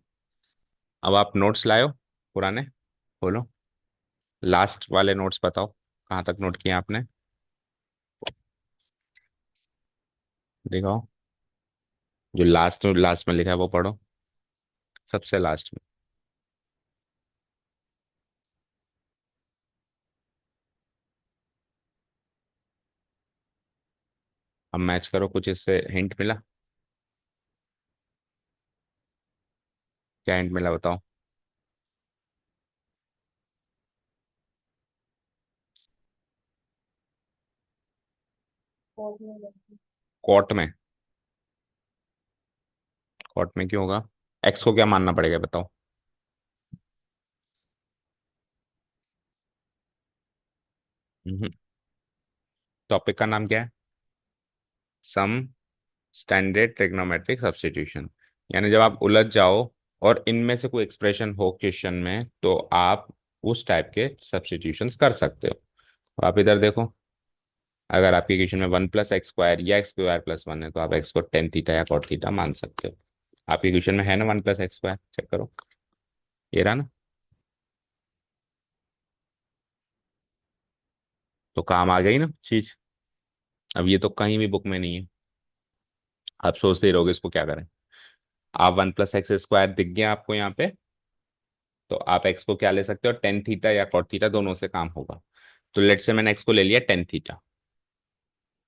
अब आप नोट्स लाए हो पुराने, बोलो। लास्ट वाले नोट्स बताओ, कहाँ तक नोट किए आपने? दिखाओ। जो लास्ट में लास्ट में लिखा है वो पढ़ो, सबसे लास्ट में। अब मैच करो, कुछ इससे हिंट मिला? क्या हिंट मिला बताओ? कॉट में? कॉट में क्यों होगा? एक्स को क्या मानना पड़ेगा बताओ? टॉपिक का नाम क्या है? Some standard trigonometric substitution. यानी जब आप उलझ जाओ और इनमें से कोई एक्सप्रेशन हो क्वेश्चन में तो आप उस टाइप के सब्स्टिट्यूशंस कर सकते हो। तो आप इधर देखो, अगर आपके क्वेश्चन में वन प्लस एक्स स्क्वायर या एक्स स्क्वायर प्लस वन है तो आप एक्स को टेन थीटा या कॉट थीटा मान सकते हो। आपके क्वेश्चन में है ना one plus x square, check करो। ये रहा ना। तो काम आ गई ना चीज। अब ये तो कहीं भी बुक में नहीं है। आप सोचते ही रहोगे इसको क्या करें। आप वन प्लस एक्स स्क्वायर दिख गया आपको यहाँ पे, तो आप एक्स को क्या ले सकते हो, टेन थीटा या कॉट थीटा, दोनों से काम होगा। तो लेट से मैंने एक्स को ले लिया tan theta.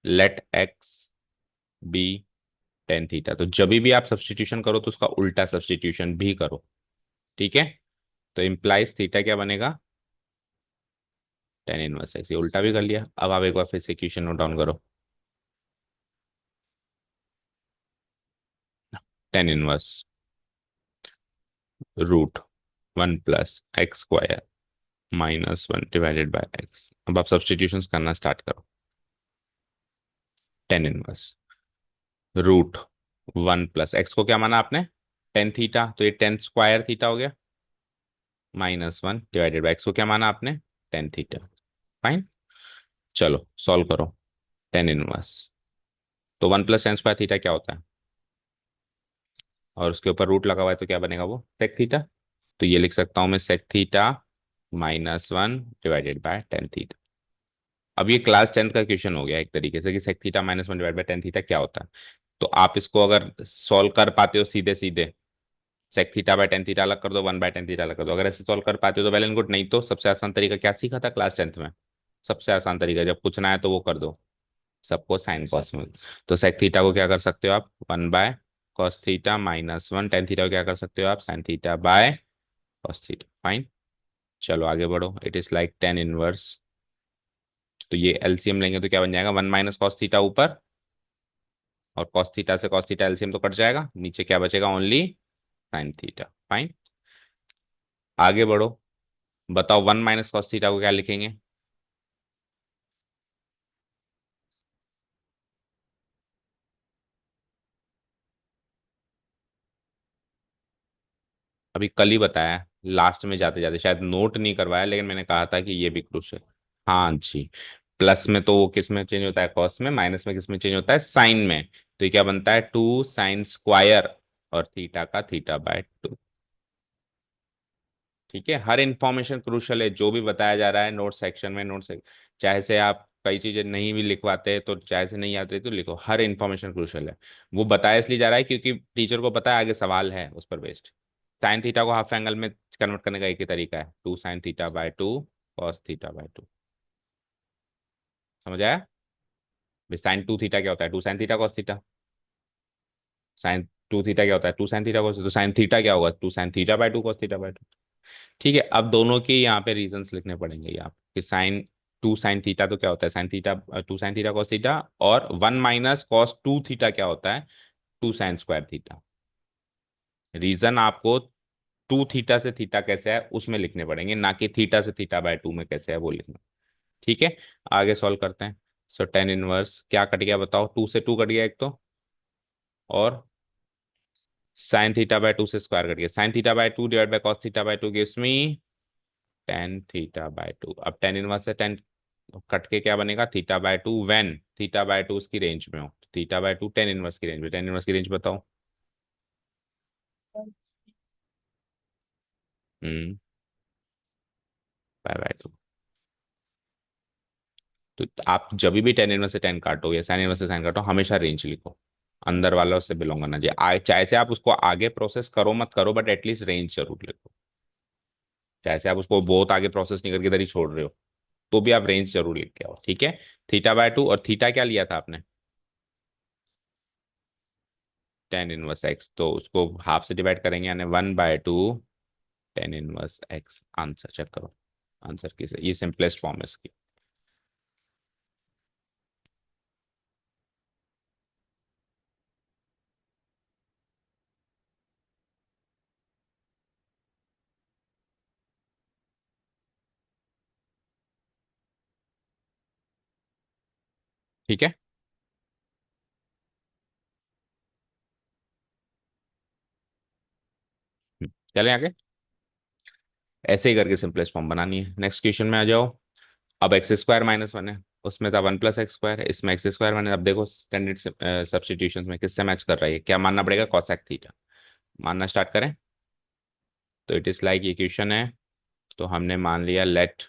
Let x be tan theta. तो जब भी आप सब्सटीट्यूशन करो तो उसका उल्टा सब्सटीट्यूशन भी करो। ठीक है। तो इम्प्लाइज थीटा क्या बनेगा, टेन इनवर्स एक्स। ये उल्टा भी कर लिया। अब आप एक बार फिर से इक्वेशन नोट डाउन करो। Tan inverse root one plus x square minus one divided by x. अब आप सब्सटीट्यूशन करना स्टार्ट करो। Tan inverse root one plus x को क्या माना आपने, टेन थीटा, तो ये टेन स्क्वायर थीटा हो गया, minus one divided by x को क्या माना आपने, टेन थीटा। फाइन। चलो सॉल्व करो। टेन इनवर्स, तो one plus ten square theta क्या होता है, और उसके ऊपर रूट लगा हुआ है तो क्या बनेगा वो, सेक थीटा। तो ये लिख सकता हूं मैं sec theta minus one divided by tan theta. अब ये क्लास टेंथ का क्वेश्चन हो गया एक तरीके से कि sec theta minus one divide by tan theta क्या होता है। तो आप इसको अगर सॉल्व कर पाते हो सीधे सीधे, sec theta by tan theta अलग कर दो, वन बाय टेन थीटा अलग कर दो, अगर ऐसे सॉल्व कर पाते हो तो वेल एंड गुड। नहीं तो सबसे आसान तरीका क्या सीखा था क्लास टेंथ में, सबसे आसान तरीका जब पूछना है तो वो कर दो, सबको साइन कॉस में। तो सेक थीटा को क्या कर सकते हो आप, one by cos theta minus one, tan theta को क्या कर सकते हो आप, sign theta by cos theta. Fine. चलो आगे बढ़ो। It is like tan inverse, तो ये एलसीएम लेंगे तो क्या बन जाएगा, वन माइनस कॉस थीटा ऊपर, और कॉस थीटा से कॉस थीटा एलसीएम तो कट जाएगा, नीचे क्या बचेगा, ओनली साइन थीटा। फाइन। आगे बढ़ो। बताओ वन माइनस कॉस थीटा को क्या लिखेंगे? अभी कल ही बताया, लास्ट में जाते जाते शायद नोट नहीं करवाया, लेकिन मैंने कहा था कि ये भी क्रूशियल। हाँ जी। प्लस में तो वो किस में चेंज होता है, कॉस में, माइनस में किस में चेंज होता है, साइन में। तो ये क्या बनता है, टू साइन स्क्वायर, और थीटा का थीटा बाय टू। ठीक है। हर इंफॉर्मेशन क्रूशल है जो भी बताया जा रहा है नोट सेक्शन में, नोट से चाहे से आप कई चीजें नहीं भी लिखवाते तो चाहे से नहीं आते तो लिखो, हर इंफॉर्मेशन क्रूशल है। वो बताया इसलिए जा रहा है क्योंकि टीचर को पता है आगे सवाल है उस पर बेस्ड। साइन थीटा को हाफ एंगल में कन्वर्ट करने का एक ही तरीका है, two sine theta by two cos theta by two. समझ आया? साइन टू थीटा क्या होता है, two sine theta cos theta. Sine two theta क्या होता है, टू साइन थीटा कॉस, तो साइन थीटा क्या होगा, two sine theta by two cos theta by two. ठीक है। अब दोनों के यहाँ पे रीजंस लिखने पड़ेंगे यहाँ कि साइन टू साइन थीटा तो क्या होता है, sine theta, two sine theta cos theta, और one minus cos two theta क्या होता है, two sine square theta. Reason आपको टू थीटा से थीटा कैसे है उसमें लिखने पड़ेंगे, ना कि थीटा से थीटा बाय टू में कैसे है वो लिखना। ठीक है, आगे सॉल्व करते हैं। सो टेन इनवर्स क्या कट गया बताओ, टू से टू कट गया एक तो, और साइन थीटा बाय टू से स्क्वायर कट गया, sign theta by two divide by cos theta by two gives me tan theta by to. अब टेन इनवर्स से टेन कट के क्या बनेगा, theta by to when theta by to उसकी range में हो, theta by two tan inverse की range में, टेन इनवर्स की रेंज बताओ। हम्म, पाई बाय टू। तो आप जब भी टेन इनवर्स से टेन काटो या साइन इनवर्स से साइन काटो, हमेशा रेंज लिखो, अंदर वाला उससे बिलोंग करना चाहिए। चाहे से आप उसको आगे प्रोसेस करो मत करो, बट एटलीस्ट रेंज जरूर लिखो। चाहे से आप उसको बहुत आगे प्रोसेस नहीं करके इधर ही छोड़ रहे हो, तो भी आप रेंज जरूर लिख के आओ। ठीक है, थीटा बाय टू, और थीटा क्या लिया था आपने, टेन इनवर्स एक्स, तो उसको हाफ से डिवाइड करेंगे, यानी one by two tan inverse x. Answer check करो, आंसर किस, ये सिंपलेस्ट फॉर्म है इसकी। ठीक है, चलें आगे। ऐसे ही करके सिंपलेस्ट फॉर्म बनानी है। नेक्स्ट क्वेश्चन में आ जाओ। अब एक्स स्क्वायर माइनस वन है, उसमें था वन प्लस एक्स स्क्वायर, इसमें एक्स स्क्वायर माइनस, अब देखो स्टैंडर्ड सब्स्टिट्यूशन में किससे मैच कर रहा है, क्या मानना पड़ेगा, कॉसेक थीटा। मानना स्टार्ट करें। तो इट इज लाइक ये क्वेश्चन है, तो हमने मान लिया let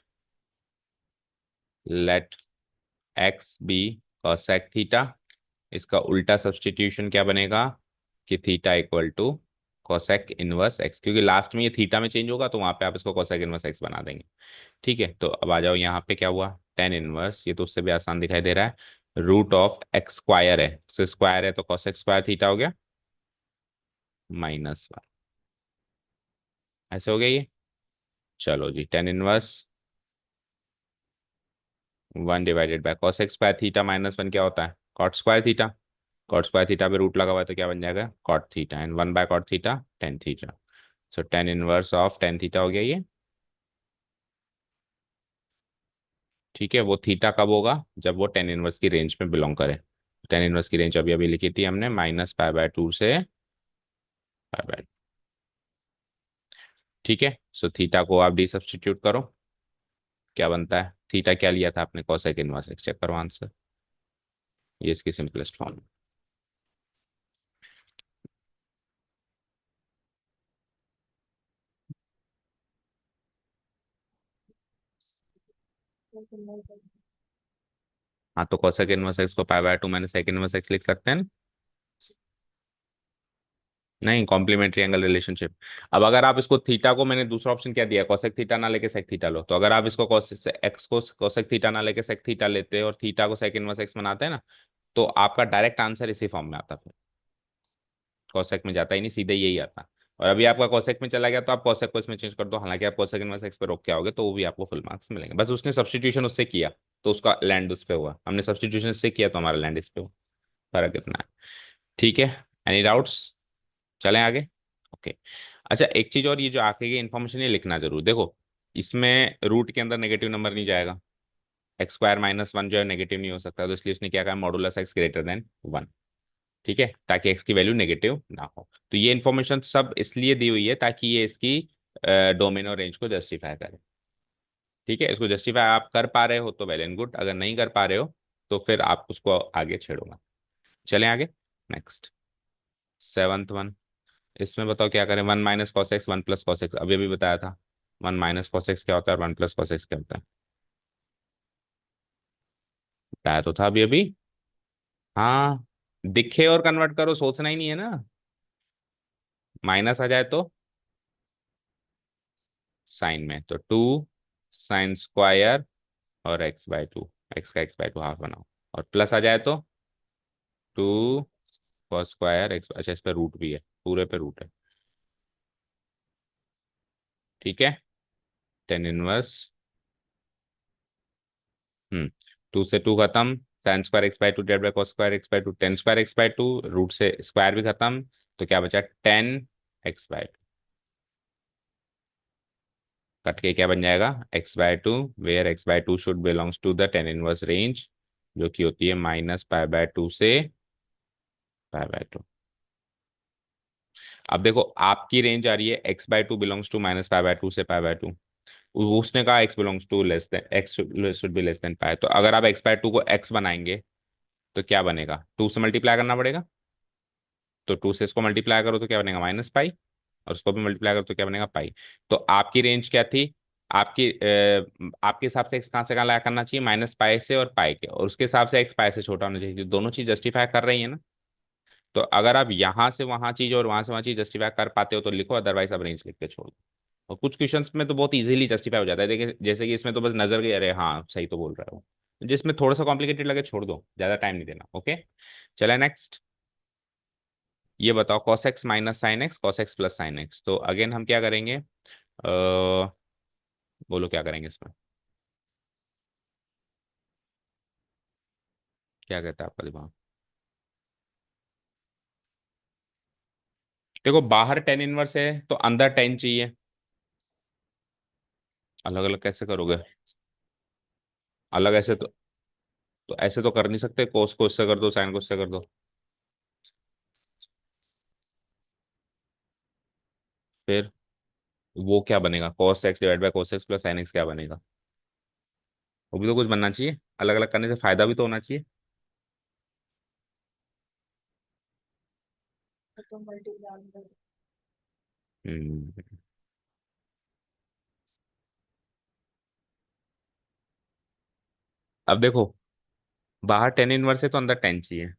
x be cosec theta. इसका उल्टा सब्स्टिट्यूशन क्या बनेगा, कि theta equal to cosec inverse x, क्योंकि लास्ट में ये थीटा में चेंज होगा तो वहां पे आप इसको कोसेक इनवर्स एक्स बना देंगे। ठीक है, तो अब आ जाओ यहाँ पे क्या हुआ, टेन इनवर्स, ये तो उससे भी आसान दिखाई दे रहा है, रूट ऑफ एक्स स्क्वायर है, तो स्क्वायर है तो कोसेक स्क्वायर थीटा हो गया माइनस वन। ऐसे हो गया ये। चलो जी, tan inverse one divided by cosec square theta minus one क्या होता है, cot square theta. Cot square theta पे रूट लगा हुआ है तो क्या बन जाएगा, cot theta, and one by cot theta tan theta. So tan inverse of tan theta हो गया ये। ठीक है, वो थीटा कब होगा, जब वो टेन इनवर्स की रेंज में बिलोंग करे। टेन इनवर्स की रेंज अभी अभी लिखी थी हमने, माइनस पाई बाय टू से पाई बाय। ठीक है, सो थीटा को आप डी सब्सटीट्यूट करो, क्या बनता है, थीटा क्या लिया था आपने, कोसेक इनवर्स एक्स, चेक करो आंसर, ये इसकी सिंपलेस्ट फॉर्म। हाँ, तो कोसेक इनवर्स एक्स को pi by two minus sec inverse x लिख सकते हैं ना? नहीं, कॉम्प्लीमेंट्री एंगल रिलेशनशिप। अब अगर आप इसको थीटा को, मैंने दूसरा ऑप्शन क्या दिया, कोसेक थीटा ना लेके सेक थीटा लो, तो अगर आप इसको कोसेक एक्स को कोसेक थीटा ना लेके सेक थीटा लेते और थीटा को सेक इनवर्स एक्स बनाते हैं ना, तो आपका डायरेक्ट आंसर इसी फॉर्म में आता, फिर कोसेक में जाता ही नहीं, सीधे यही आता। और अभी आपका कोसेक में चला गया तो आप कोसेक को इसमें चेंज कर दो, हालांकि आप कोसेक इनवर्स एक्स पे रोक के आओगे तो वो भी आपको फुल मार्क्स मिलेंगे, बस उसने सब्सटीट्यूशन उससे किया तो उसका लैंड उस पे हुआ, हमने सब्सटीट्यूशन इससे किया तो हमारा लैंड इस पे हुआ। फर्क इतना है। ठीक है, एनी डाउट्स, चलें आगे। ओके। अच्छा, एक चीज और, ये जो आगे की इन्फॉर्मेशन ये लिखना जरूर देखो, इसमें रूट के अंदर नेगेटिव नंबर नहीं जाएगा, एक्स स्क्वायर माइनस वन जो है नेगेटिव नहीं हो सकता, तो इसलिए उसने क्या कहा, modulus x greater then one. ठीक है, ताकि एक्स की वैल्यू नेगेटिव ना हो। तो ये इन्फॉर्मेशन सब इसलिए दी हुई है ताकि ये इसकी डोमेन और रेंज को जस्टिफाई करे। ठीक है, इसको जस्टिफाई आप कर पा रहे हो तो वेल एंड गुड, अगर नहीं कर पा रहे हो तो फिर आप उसको आगे छेड़ोगा। चलें आगे। Next, seventh one. इसमें बताओ क्या करें, one minus cos x one plus cos x, अभी अभी बताया था, वन माइनस कॉस एक्स क्या होता है, वन प्लस कॉस एक्स क्या होता है, बताया तो था अभी अभी। हाँ, दिखे और कन्वर्ट करो, सोचना ही नहीं है ना। माइनस आ जाए तो साइन में, तो टू साइन स्क्वायर और एक्स बाय टू, एक्स का एक्स बाय टू हाफ बनाओ, और प्लस आ जाए तो टू कॉस स्क्वायर एक्स, अच्छा इस पे रूट भी है, पूरे पे रूट है। ठीक है, टेन इनवर्स, हम्म, टू से टू खत्म, sine square x by two divide by cos square x by two, tan square x by two, root से स्क्वायर भी खत्म, तो क्या बचा, tan x by two. Cut के क्या बन जाएगा, x/2, where x/2 should belongs to the tan inverse range, जो कि होती है -π/2 से π/2। अब देखो आपकी रेंज आ रही है x/2 बिलोंग्स टू -π/2 से π/2, उसने कहा x belongs to less than x should be less than pi, तो अगर आप x/2 को x बनाएंगे तो क्या बनेगा, 2 से मल्टीप्लाई करना पड़ेगा, तो 2 से इसको मल्टीप्लाई करो तो क्या बनेगा -π, और उसको भी मल्टीप्लाई करो तो क्या बनेगा पाई। तो आपकी रेंज क्या थी, आपकी आपके हिसाब से एक्स कहाँ से कहाँ लाया करना चाहिए, -π से और पाई के, और उसके हिसाब से एक्स पाई से छोटा होना चाहिए, दोनों चीज जस्टिफाई कर रही है ना। तो अगर आप यहाँ से वहां चीज और वहां से वहां चीज जस्टिफाई कर पाते हो तो लिखो, अदरवाइज आप रेंज लिख के छोड़ दो। और कुछ क्वेश्चंस में तो बहुत इजीली जस्टिफाई हो जाता है, देखिए जैसे कि इसमें तो बस नजर गई, अरे हाँ सही तो बोल रहा हूँ। जिसमें थोड़ा सा कॉम्प्लिकेटेड लगे छोड़ दो, ज्यादा टाइम नहीं देना। ओके, चले नेक्स्ट। ये बताओ cos x minus sine x, cos x plus sine x, तो अगेन हम क्या करेंगे, बोलो क्या करेंगे इसमें, क्या कहता है आपका दिमाग। देखो बाहर टेन इनवर्स है तो अंदर टेन चाहिए, अलग अलग कैसे करोगे, अलग ऐसे तो ऐसे तो कर नहीं सकते, कोस को इससे कर दो, साइन को इससे कर दो, फिर वो क्या बनेगा, cos x divide by cos x plus sine x क्या बनेगा, वो भी तो कुछ बनना चाहिए, अलग अलग करने से फायदा भी तो होना चाहिए। हम्म। अब देखो बाहर टेन इनवर्स है तो अंदर टेन चाहिए,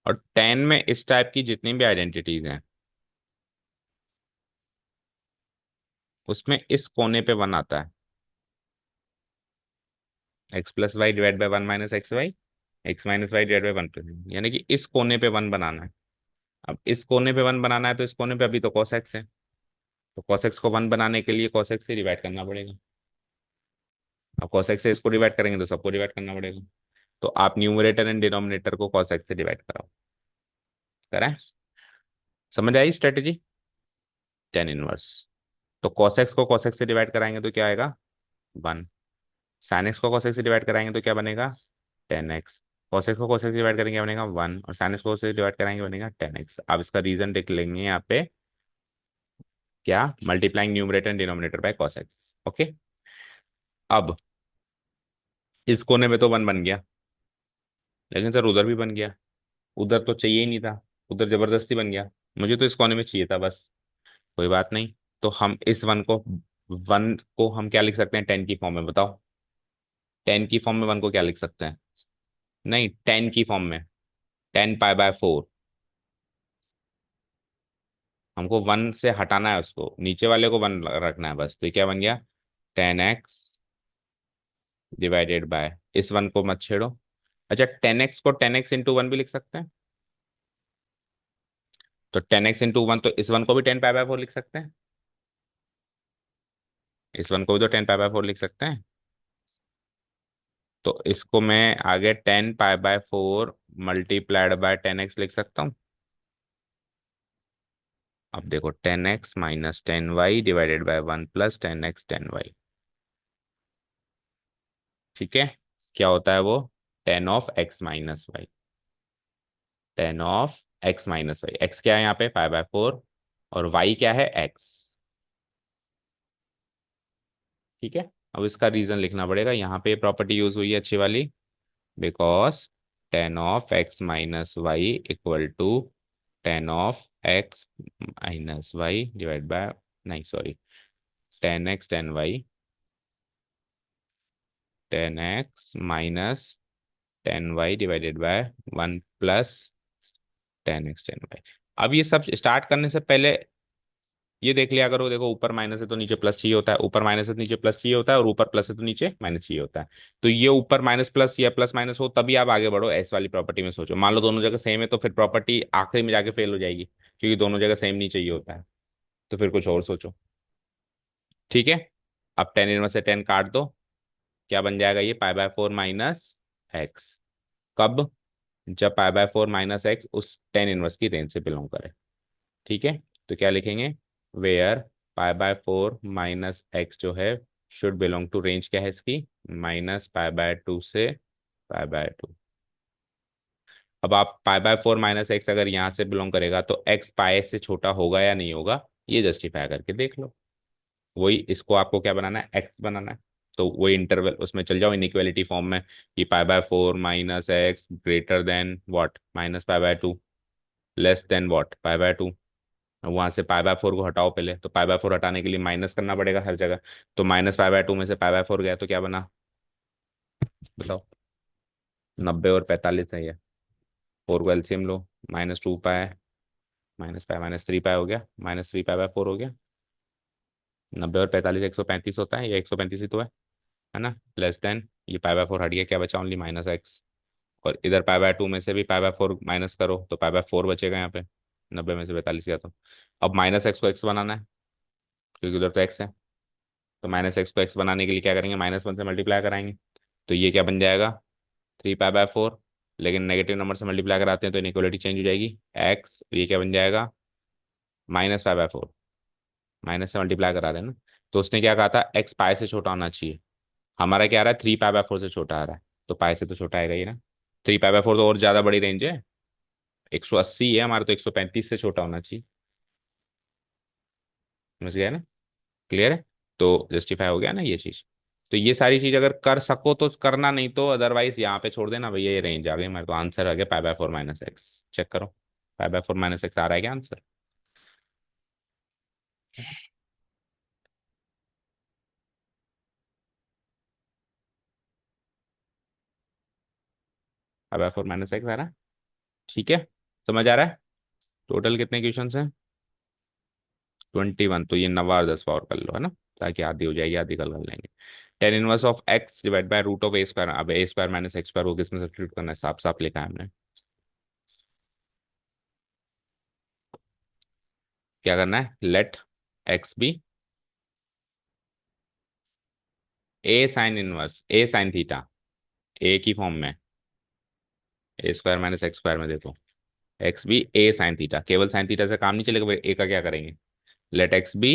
और टेन में इस टाइप की जितनी भी आइडेंटिटीज हैं उसमें इस कोने पे वन आता है, x+y divide by 1 - xy, x - y divide by 1, यानी कि इस कोने पे वन बनाना है। अब इस कोने पे वन बनाना है तो इस कोने पे अभी तो cos x है, तो cos x को वन बनाने के लिए cos x से डिवाइड करना पड़ेगा। अब cos x से इसको डिवाइड करेंगे तो सबको डिवाइड करना पड़ेगा, तो आप न्यूमरेटर एंड डिनोमिनेटर को cos x से डिवाइड कराओ, करें। समझ आई स्ट्रेटेजी, टेन इनवर्स, तो cos x को cos x से डिवाइड कराएंगे तो क्या आएगा, वन, sin x को cos x से डिवाइड कराएंगे तो क्या बनेगा, 10x, cos x को cos x से डिवाइड करेंगे क्या बनेगा, वन, और sin x को cos x से डिवाइड कराएंगे बनेगा 10x। अब इसका रीजन देख लेंगे यहाँ पे, क्या, multiplying numerator and denominator by cos x। Okay, अब इस कोने में तो वन बन गया, लेकिन सर उधर भी बन गया, उधर तो चाहिए ही नहीं था, उधर जबरदस्ती बन गया, मुझे तो इस कोने में चाहिए था बस। कोई बात नहीं, तो हम इस वन को हम क्या लिख सकते हैं, टेन की फॉर्म में, बताओ, टेन की फॉर्म में वन को क्या लिख सकते हैं, नहीं टेन की फॉर्म में, 10π/4, हमको वन से हटाना है, उसको नीचे वाले को वन रखना है बस, तो ये क्या बन गया, 10x डिवाइडेड बाय, इस वन को मत छेड़ो। अच्छा 10x को 10x × 1 भी लिख सकते हैं, तो 10x × 1, तो इस वन को भी 10π/4 लिख सकते हैं, इस वन को भी तो 10π/4 लिख सकते हैं, तो इसको मैं आगे 10π/4 मल्टीप्लाइड बाय 10x लिख सकता हूँ। अब देखो 10x minus 10y divided by 1 + 10x 10y, ठीक है, क्या होता है वो, tan of x - y, tan of x - y, x क्या है यहाँ पे 5/4, और y क्या है x, ठीक है। अब इसका रीजन लिखना पड़ेगा, यहाँ पे प्रॉपर्टी यूज हुई है अच्छी वाली, because tan of x - y equal to tan of x - y divide by, नहीं sorry, tan x tan y, tan x - tan y divided by 1 + 10x 10y। अब ये सब स्टार्ट करने से पहले ये देख लिया करो, देखो ऊपर माइनस है तो नीचे प्लस चाहिए होता है, ऊपर माइनस है तो नीचे प्लस चाहिए होता है, और ऊपर प्लस है तो नीचे माइनस चाहिए होता है। तो ये ऊपर माइनस प्लस या प्लस माइनस हो तभी आप आगे बढ़ो, ऐस वाली प्रॉपर्टी में सोचो, मान लो दोनों जगह सेम है तो फिर प्रॉपर्टी आखिरी में जाके फेल हो जाएगी, क्योंकि दोनों जगह सेम नहीं चाहिए होता है, तो फिर कुछ और सोचो, ठीक है। अब टेन इनवर्स से टेन काट दो, क्या बन जाएगा ये, π/4 माइनस एक्स, कब, जब π/4 माइनस एक्स उस टेन इनवर्स की रेंज से बिलोंग करे, ठीक है। तो क्या लिखेंगे, वेयर π/4 माइनस एक्स जो है शुड बिलोंग टू रेंज क्या है इसकी, -π/2 से π/2। अब आप π/4 माइनस एक्स अगर यहाँ से बिलोंग करेगा तो एक्स पाए से छोटा होगा या नहीं होगा, ये जस्टिफाई करके देख लो। वही इसको आपको क्या बनाना है, एक्स बनाना है। तो वही इंटरवल उसमें चल जाओ इनइक्वालिटी फॉर्म में, कि π/4 minus x greater than what, -π/2, less than what, π/2। वहां से π/4 को हटाओ पहले, तो π/4 हटाने के लिए माइनस करना पड़ेगा हर जगह। तो -π/2 में से π/4 गया तो क्या बना, बताओ। 90 और 45 है ये, 4 को एलसीएम लो, -2 पाए माइनस पाए -3 पाए हो गया, -3 π/4 हो गया। 90 और 45 135 होता है, ये 135 ही तो है ना। लेस देन ये π/4 हट गया, क्या बचा, ओनली -एक्स। और इधर π/2 में से भी π/4 माइनस करो तो π/4 बचेगा यहाँ पे, 90 में से 45 गया तो। अब -एक्स को एक्स बनाना है, क्योंकि उधर तो एक्स है। तो -एक्स को एक्स बनाने के लिए क्या करेंगे, -1 से मल्टीप्लाई कराएंगे। तो ये क्या बन जाएगा, 3π/4। लेकिन नेगेटिव नंबर से मल्टीप्लाई कराते हैं तो इनइक्वालिटी चेंज हो जाएगी, एक्स, ये क्या बन जाएगा, -π/4। माइनस से मल्टीप्लाई करा देना। तो उसने क्या कहा था, एक्स पाई से छोटा होना चाहिए। हमारा क्या आ रहा है, 3π/4 से छोटा आ रहा है, तो पाई से तो छोटा आएगा ही ना। 3π/4 तो और ज्यादा बड़ी रेंज है, 180 है हमारा, तो 135 से छोटा होना चाहिए। समझ गया ना, क्लियर है। तो जस्टिफाई हो गया ना ये चीज। तो ये सारी चीज अगर कर सको तो करना, नहीं तो अदरवाइज यहाँ पे छोड़ देना भैया, ये रेंज आ गई हमारे, तो आंसर आ गया π/4 माइनस एक्स। चेक करो, π/4 माइनस एक्स आ रहा है क्या आंसर। π/4 माइनस एक्स आ रहा है, ठीक है। समझ आ रहा है। टोटल कितने क्वेश्चन हैं, 21। तो ये 9 और 10 और कर लो, है ना, ताकि आधी हो जाएगी, आधी कल कर लेंगे। Tan inverse of x divide by root of a square. अब a square minus x square को किसमें सब्स्टिट्यूट करना है, साफ साफ लिखा है हमने। क्या करना है, लेट एक्स बी ए साइन इनवर्स, ए साइन थीटा, ए की फॉर्म में, ए स्क्वायर माइनस एक्स स्क्वायर में देखो, एक्स बी ए साइन थीटा। केवल साइन थीटा से काम नहीं चलेगा भाई, ए का क्या करेंगे, लेट एक्स बी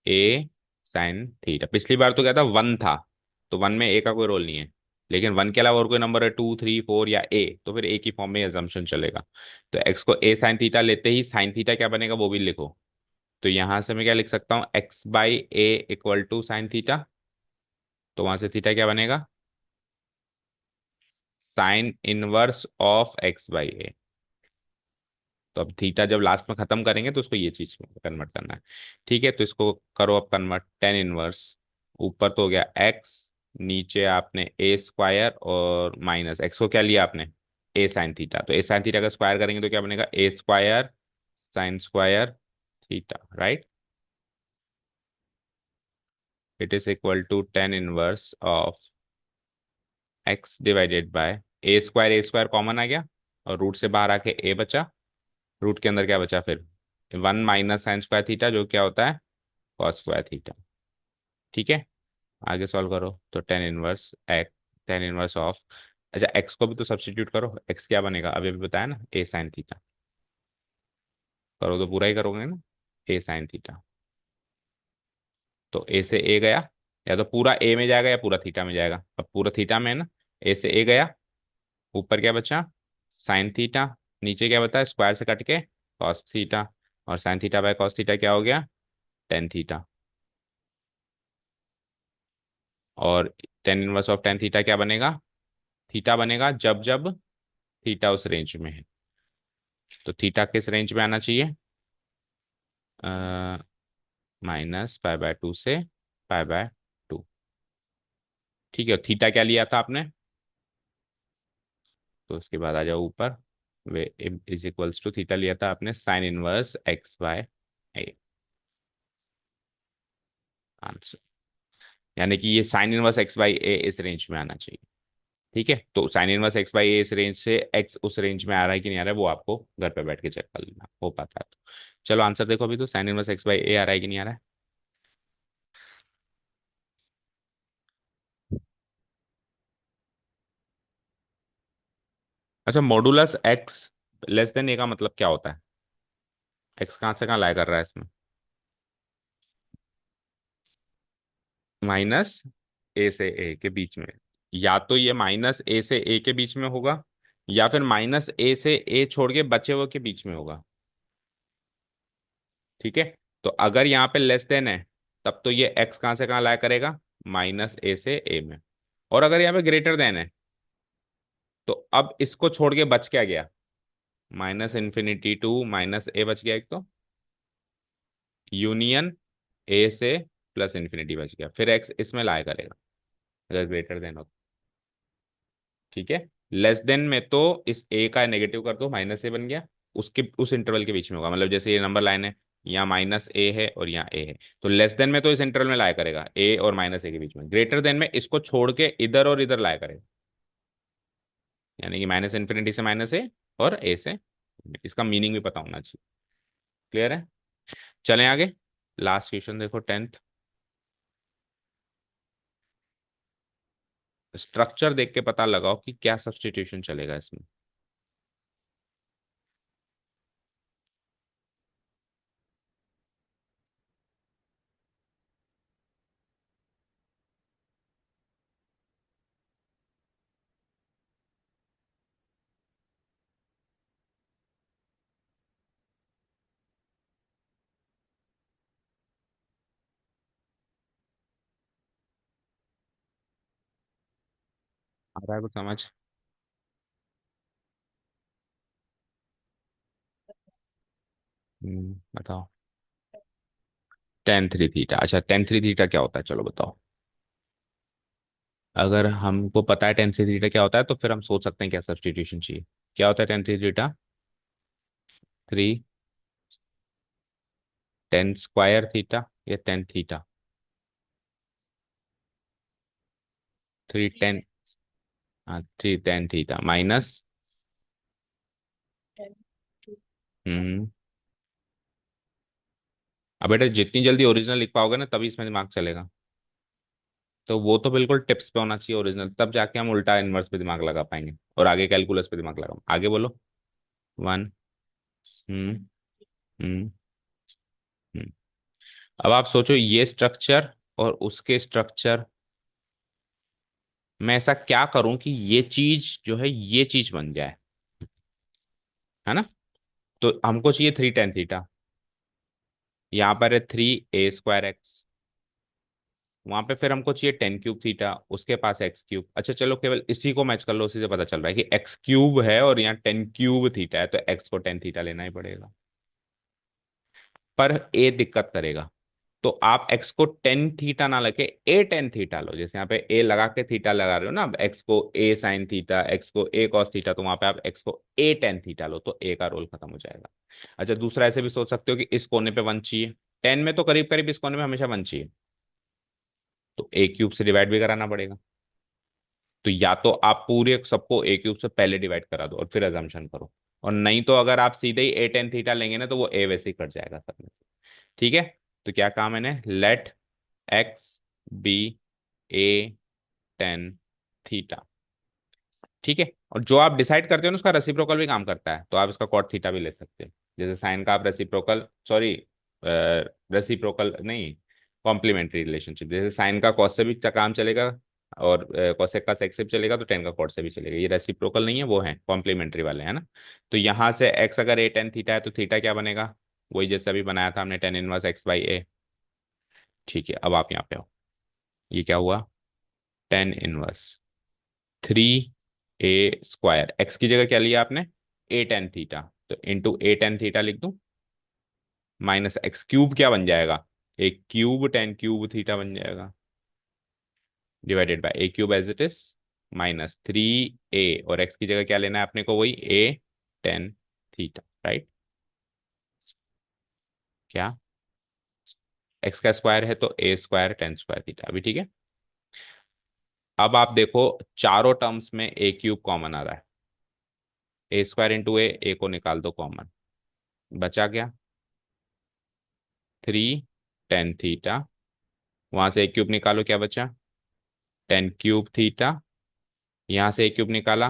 ए साइन थीटा। पिछली बार तो क्या था, 1 था, तो 1 में ए का कोई रोल नहीं है। लेकिन 1 के अलावा और कोई नंबर है, 2 3 4 या ए, तो फिर ए की फॉर्म में एजम्पशन चलेगा। तो एक्स को ए साइन थीटा लेते ही साइन थीटा क्या बनेगा वो भी लिखो। तो यहां से मैं क्या लिख सकता हूँ, x/a equal to sine theta. तो वहां से थीटा क्या बनेगा, साइन इनवर्स ऑफ x/a। तो अब थीटा जब लास्ट में खत्म करेंगे तो उसको ये चीज में कन्वर्ट करना है। ठीक है, तो इसको करो अब कन्वर्ट, टेन इनवर्स, ऊपर तो हो गया एक्स, नीचे आपने ए स्क्वायर और माइनस एक्स को क्या लिया आपने, ए साइन थीटा। तो ए साइन थीटा का स्क्वायर करेंगे तो क्या बनेगा, a square sine square theta, right. It is equal to tan inverse of x divided by a square common आ गया, और रूट से बाहर आके ए बचा, रूट के अंदर क्या बचा फिर, 1 माइनस साइन स्क्वायर थीटा, जो क्या होता है, कॉस स्क्वायर थीटा। ठीक है, आगे सॉल्व करो तो tan inverse x, ten inverse of, अच्छा एक्स को भी तो सब्स्टिट्यूट करो, एक्स क्या बनेगा, अभी अभी बताया ना, ए साइन थीटा। करो तो पूरा ही करोगे ना, ए साइन थीटा। तो ए से ए गया, या तो पूरा ए में जाएगा या पूरा थीटा में जाएगा, अब पूरा थीटा में है ना, ए से ए गया, ऊपर क्या बचा, साइन थीटा, नीचे क्या बता, स्क्वायर से कट के कॉस थीटा, और sign theta by cos theta क्या हो गया, टेन थीटा। और ten inverse of tan theta क्या बनेगा, थीटा बनेगा जब जब थीटा उस रेंज में है। तो थीटा किस रेंज में आना चाहिए, -π/2 से π/2। ठीक है, थीटा क्या लिया था आपने, तो उसके बाद आ जाओ ऊपर, way is equals to, theta लिया था आपने साइन इनवर्स x/a, आंसर। यानी कि ये साइन इनवर्स x/a इस रेंज में आना चाहिए। ठीक है, तो साइन इनवर्स x/a इस रेंज से x उस रेंज में आ रहा है कि नहीं आ रहा है, वो आपको घर पे बैठ के चेक कर लेना, हो पाता है तो। चलो आंसर देखो अभी, तो साइन इनवर्स x/a आ रहा है कि नहीं आ रहा है। अच्छा, modulus x less than a का मतलब क्या होता है, x कहाँ से कहाँ लाया कर रहा है इसमें। माइनस ए से ए के बीच में, या तो ये माइनस ए से ए के बीच में होगा, या फिर माइनस ए से ए छोड़ के बचे हुए के बीच में होगा। ठीक है। तो अगर यहाँ पे लेस देन है, तब तो ये एक्स कहाँ से कहाँ लाया करेगा, माइनस ए से ए में। और अगर यहाँ पे ग्रेटर देन है, तो अब इसको छोड़ के बच क्या गया, माइनस इन्फिनिटी टू माइनस ए बच गया एक, तो यूनियन ए से प्लस इन्फिनिटी बच गया, फिर एक्स इसमें लाया करेगा अगर ग्रेटर देन हो। ठीक है। लेस देन में तो इस ए का नेगेटिव कर दो, माइनस ए बन गया, उसके उस इंटरवल के बीच में होगा, मतलब जैसे ये नंबर लाइन है, यहाँ माइनस ए है और यहाँ ए है, तो लेस देन में तो इस इंटरवल में लाया करेगा ए और माइनस ए के बीच में, ग्रेटर देन में इसको छोड़ के इधर और इधर लाया करेगा, यानी कि माइनस इन्फिनिटी से माइनस ए और ए से। इसका मीनिंग भी पता होना चाहिए। क्लियर है। चलें आगे। लास्ट क्वेश्चन देखो, 10th। स्ट्रक्चर देख के पता लगाओ कि क्या सब्स्टिट्यूशन चलेगा इसमें। आ रहा है कुछ समझ। बताओ। tan3 थीटा, अच्छा tan3 थीटा क्या होता है, चलो बताओ। अगर हमको पता है tan3 थीटा क्या होता है, तो फिर हम सोच सकते हैं क्या सब्स्टिट्यूशन चाहिए। क्या होता है tan3 theta, 3 tan square theta या tan थीटा, 3 tan, हाँ 3 tan थीटा माइनस। हम्म। अब बेटा जितनी जल्दी ओरिजिनल लिख पाओगे ना, तभी इसमें दिमाग चलेगा। तो वो तो बिल्कुल टिप्स पे होना चाहिए ओरिजिनल, तब जाके हम उल्टा इनवर्स पे दिमाग लगा पाएंगे और आगे कैलकुलस पे दिमाग लगाओ, आगे बोलो। 1। हम्म। हम्म। हम्म। अब आप सोचो ये स्ट्रक्चर और उसके स्ट्रक्चर मैं ऐसा क्या करूं कि ये चीज जो है ये चीज बन जाए, है ना। तो हमको चाहिए 3 tan थीटा, यहाँ पर है 3 a स्क्वायर एक्स, वहां पे फिर हमको चाहिए tan3 थीटा, उसके पास x3। अच्छा चलो केवल इसी को मैच कर लो, उसी से पता चल रहा है कि x3 है और यहाँ tan3 थीटा है, तो x को tan थीटा लेना ही पड़ेगा। पर a दिक्कत करेगा, तो आप x को tan थीटा ना लेके a tan थीटा लो, जैसे यहाँ पे a लगा के थीटा लगा रहे हो ना, अब x को a sin थीटा, x को a cos थीटा, तो वहां पे आप x को a tan थीटा लो, तो a का रोल खत्म हो जाएगा। अच्छा दूसरा ऐसे भी सोच सकते हो कि इस कोने पे 1 चाहिए, 10 में तो करीब करीब इस कोने में हमेशा 1 चाहिए, तो a³ से डिवाइड भी कराना पड़ेगा। तो या तो आप पूरे सबको a³ से पहले डिवाइड करा दो और फिर अजम्पशन करो, और नहीं तो अगर आप सीधे ही a tan थीटा लेंगे ना, तो वो a वैसे ही कट जाएगा सब में से। ठीक है। तो क्या काम है मैंने, let x be a tan theta. ठीक है। और जो आप डिसाइड करते हो ना, उसका रेसिप्रोकल भी काम करता है, तो आप इसका कॉट थीटा भी ले सकते हो, जैसे साइन का आप रेसिप्रोकल, सॉरी रेसिप्रोकल नहीं, कॉम्प्लीमेंट्री रिलेशनशिप, जैसे साइन का कॉस से भी काम चलेगा, और कोसेक का सेक से भी चलेगा, तो टेन का कॉट से भी चलेगा। ये रेसिप्रोकल नहीं है, वो है कॉम्प्लीमेंट्री वाले, है ना। तो यहाँ से एक्स अगर a tan थीटा है, तो थीटा क्या बनेगा, वही जैसे अभी बनाया था हमने, tan 1x/a। ठीक है। अब आप यहाँ पे आओ, ये क्या हुआ, tan 1 3 a स्क्वायर, एक्स की जगह क्या लिया आपने, a tan थीटा, तो इंटू a tan थीटा लिख दूं, माइनस x³ क्या बन जाएगा, a³ tan³ थीटा बन जाएगा, divided by a³ as it is, minus 3a, और x की जगह क्या लेना है अपने को, वही a tan थीटा, राइट। क्या, x का स्क्वायर है तो a² tan² थीटा, अभी ठीक है। अब आप देखो चारों टर्म्स में a³ कॉमन आ रहा है, a² इंटू a को निकाल दो कॉमन, बचा क्या, 3 tan थीटा, वहां से a³ निकालो, क्या बचा, tan³ थीटा, यहाँ से a³ निकाला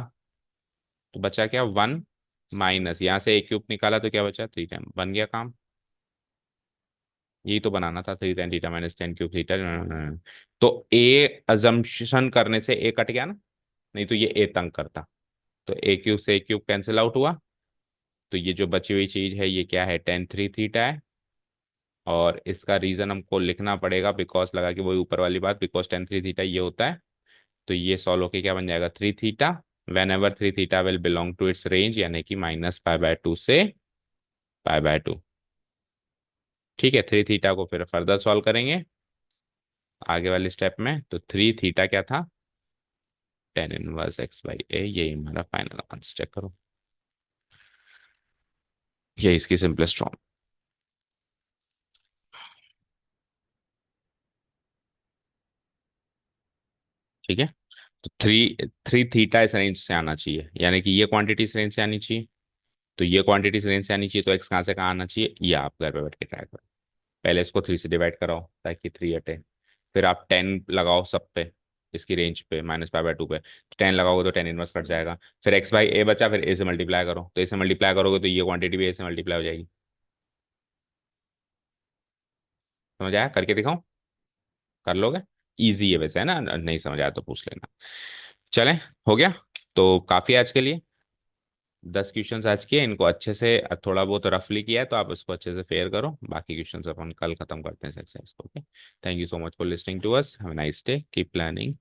तो बचा क्या, 1, माइनस यहाँ से a³ निकाला तो क्या बचा, 3 टाइम, बन गया काम। यही तो बनाना था, 3 tan theta minus 10 cube theta. तो ए अजम्पशन करने से ए कट गया ना, नहीं तो ये ए तंग करता। तो ए क्यूब से ए क्यूब कैंसिल आउट हुआ। तो ये जो बची हुई चीज है ये क्या है, 10 3 थीटा है। और इसका रीजन हमको लिखना पड़ेगा, बिकॉज लगा कि वही ऊपर वाली बात, बिकॉज 10 3 थीटा ये होता है। तो ये सॉल्व होके क्या बन जाएगा, 3 theta. Whenever 3 theta will belong to its range, यानी कि -π/2 से π/2। ठीक है, 3 थीटा को फिर फर्दर सॉल्व करेंगे आगे वाले स्टेप में। तो 3 थीटा क्या था, tan−1 x/a, यही हमारा फाइनल आंसर। चेक करो, ये इसकी सिंपलेस्ट फॉर्म। ठीक है, तो थ्री थ्री थीटा इस रेंज से आना चाहिए, यानी कि ये क्वांटिटी इस रेंज से आनी चाहिए। तो ये क्वांटिटी इस रेंज से आनी चाहिए, तो एक्स कहाँ से कहाँ आना चाहिए, ये आप घर पे बैठ के ट्राई करो। पहले इसको 3 से डिवाइड कराओ ताकि 3 हटे। फिर आप 10 लगाओ सब पे, इसकी रेंज पे -π/2 पे। 10 लगाओगे तो 10 इनवर्स कट जाएगा। फिर x/a बचा, फिर a से मल्टीप्लाई करो, तो a से मल्टीप्लाई करोगे तो ये क्वांटिटी भी a से मल्टीप्लाई हो जाएगी। समझ आया, करके दिखाऊं, कर लोगे? इजी है वैसे, है ना, नहीं समझ आया तो पूछ लेना। चलें, हो गया। तो काफी आज के लिए 10 क्वेश्चंस आज किए, इनको अच्छे से थोड़ा बहुत रफली किया है, तो आप इसको अच्छे से फेयर करो। बाकी क्वेश्चंस अपन कल खत्म करते हैं एक्सरसाइज को। Okay, thank you so much for listening to us, have a nice day, keep planning.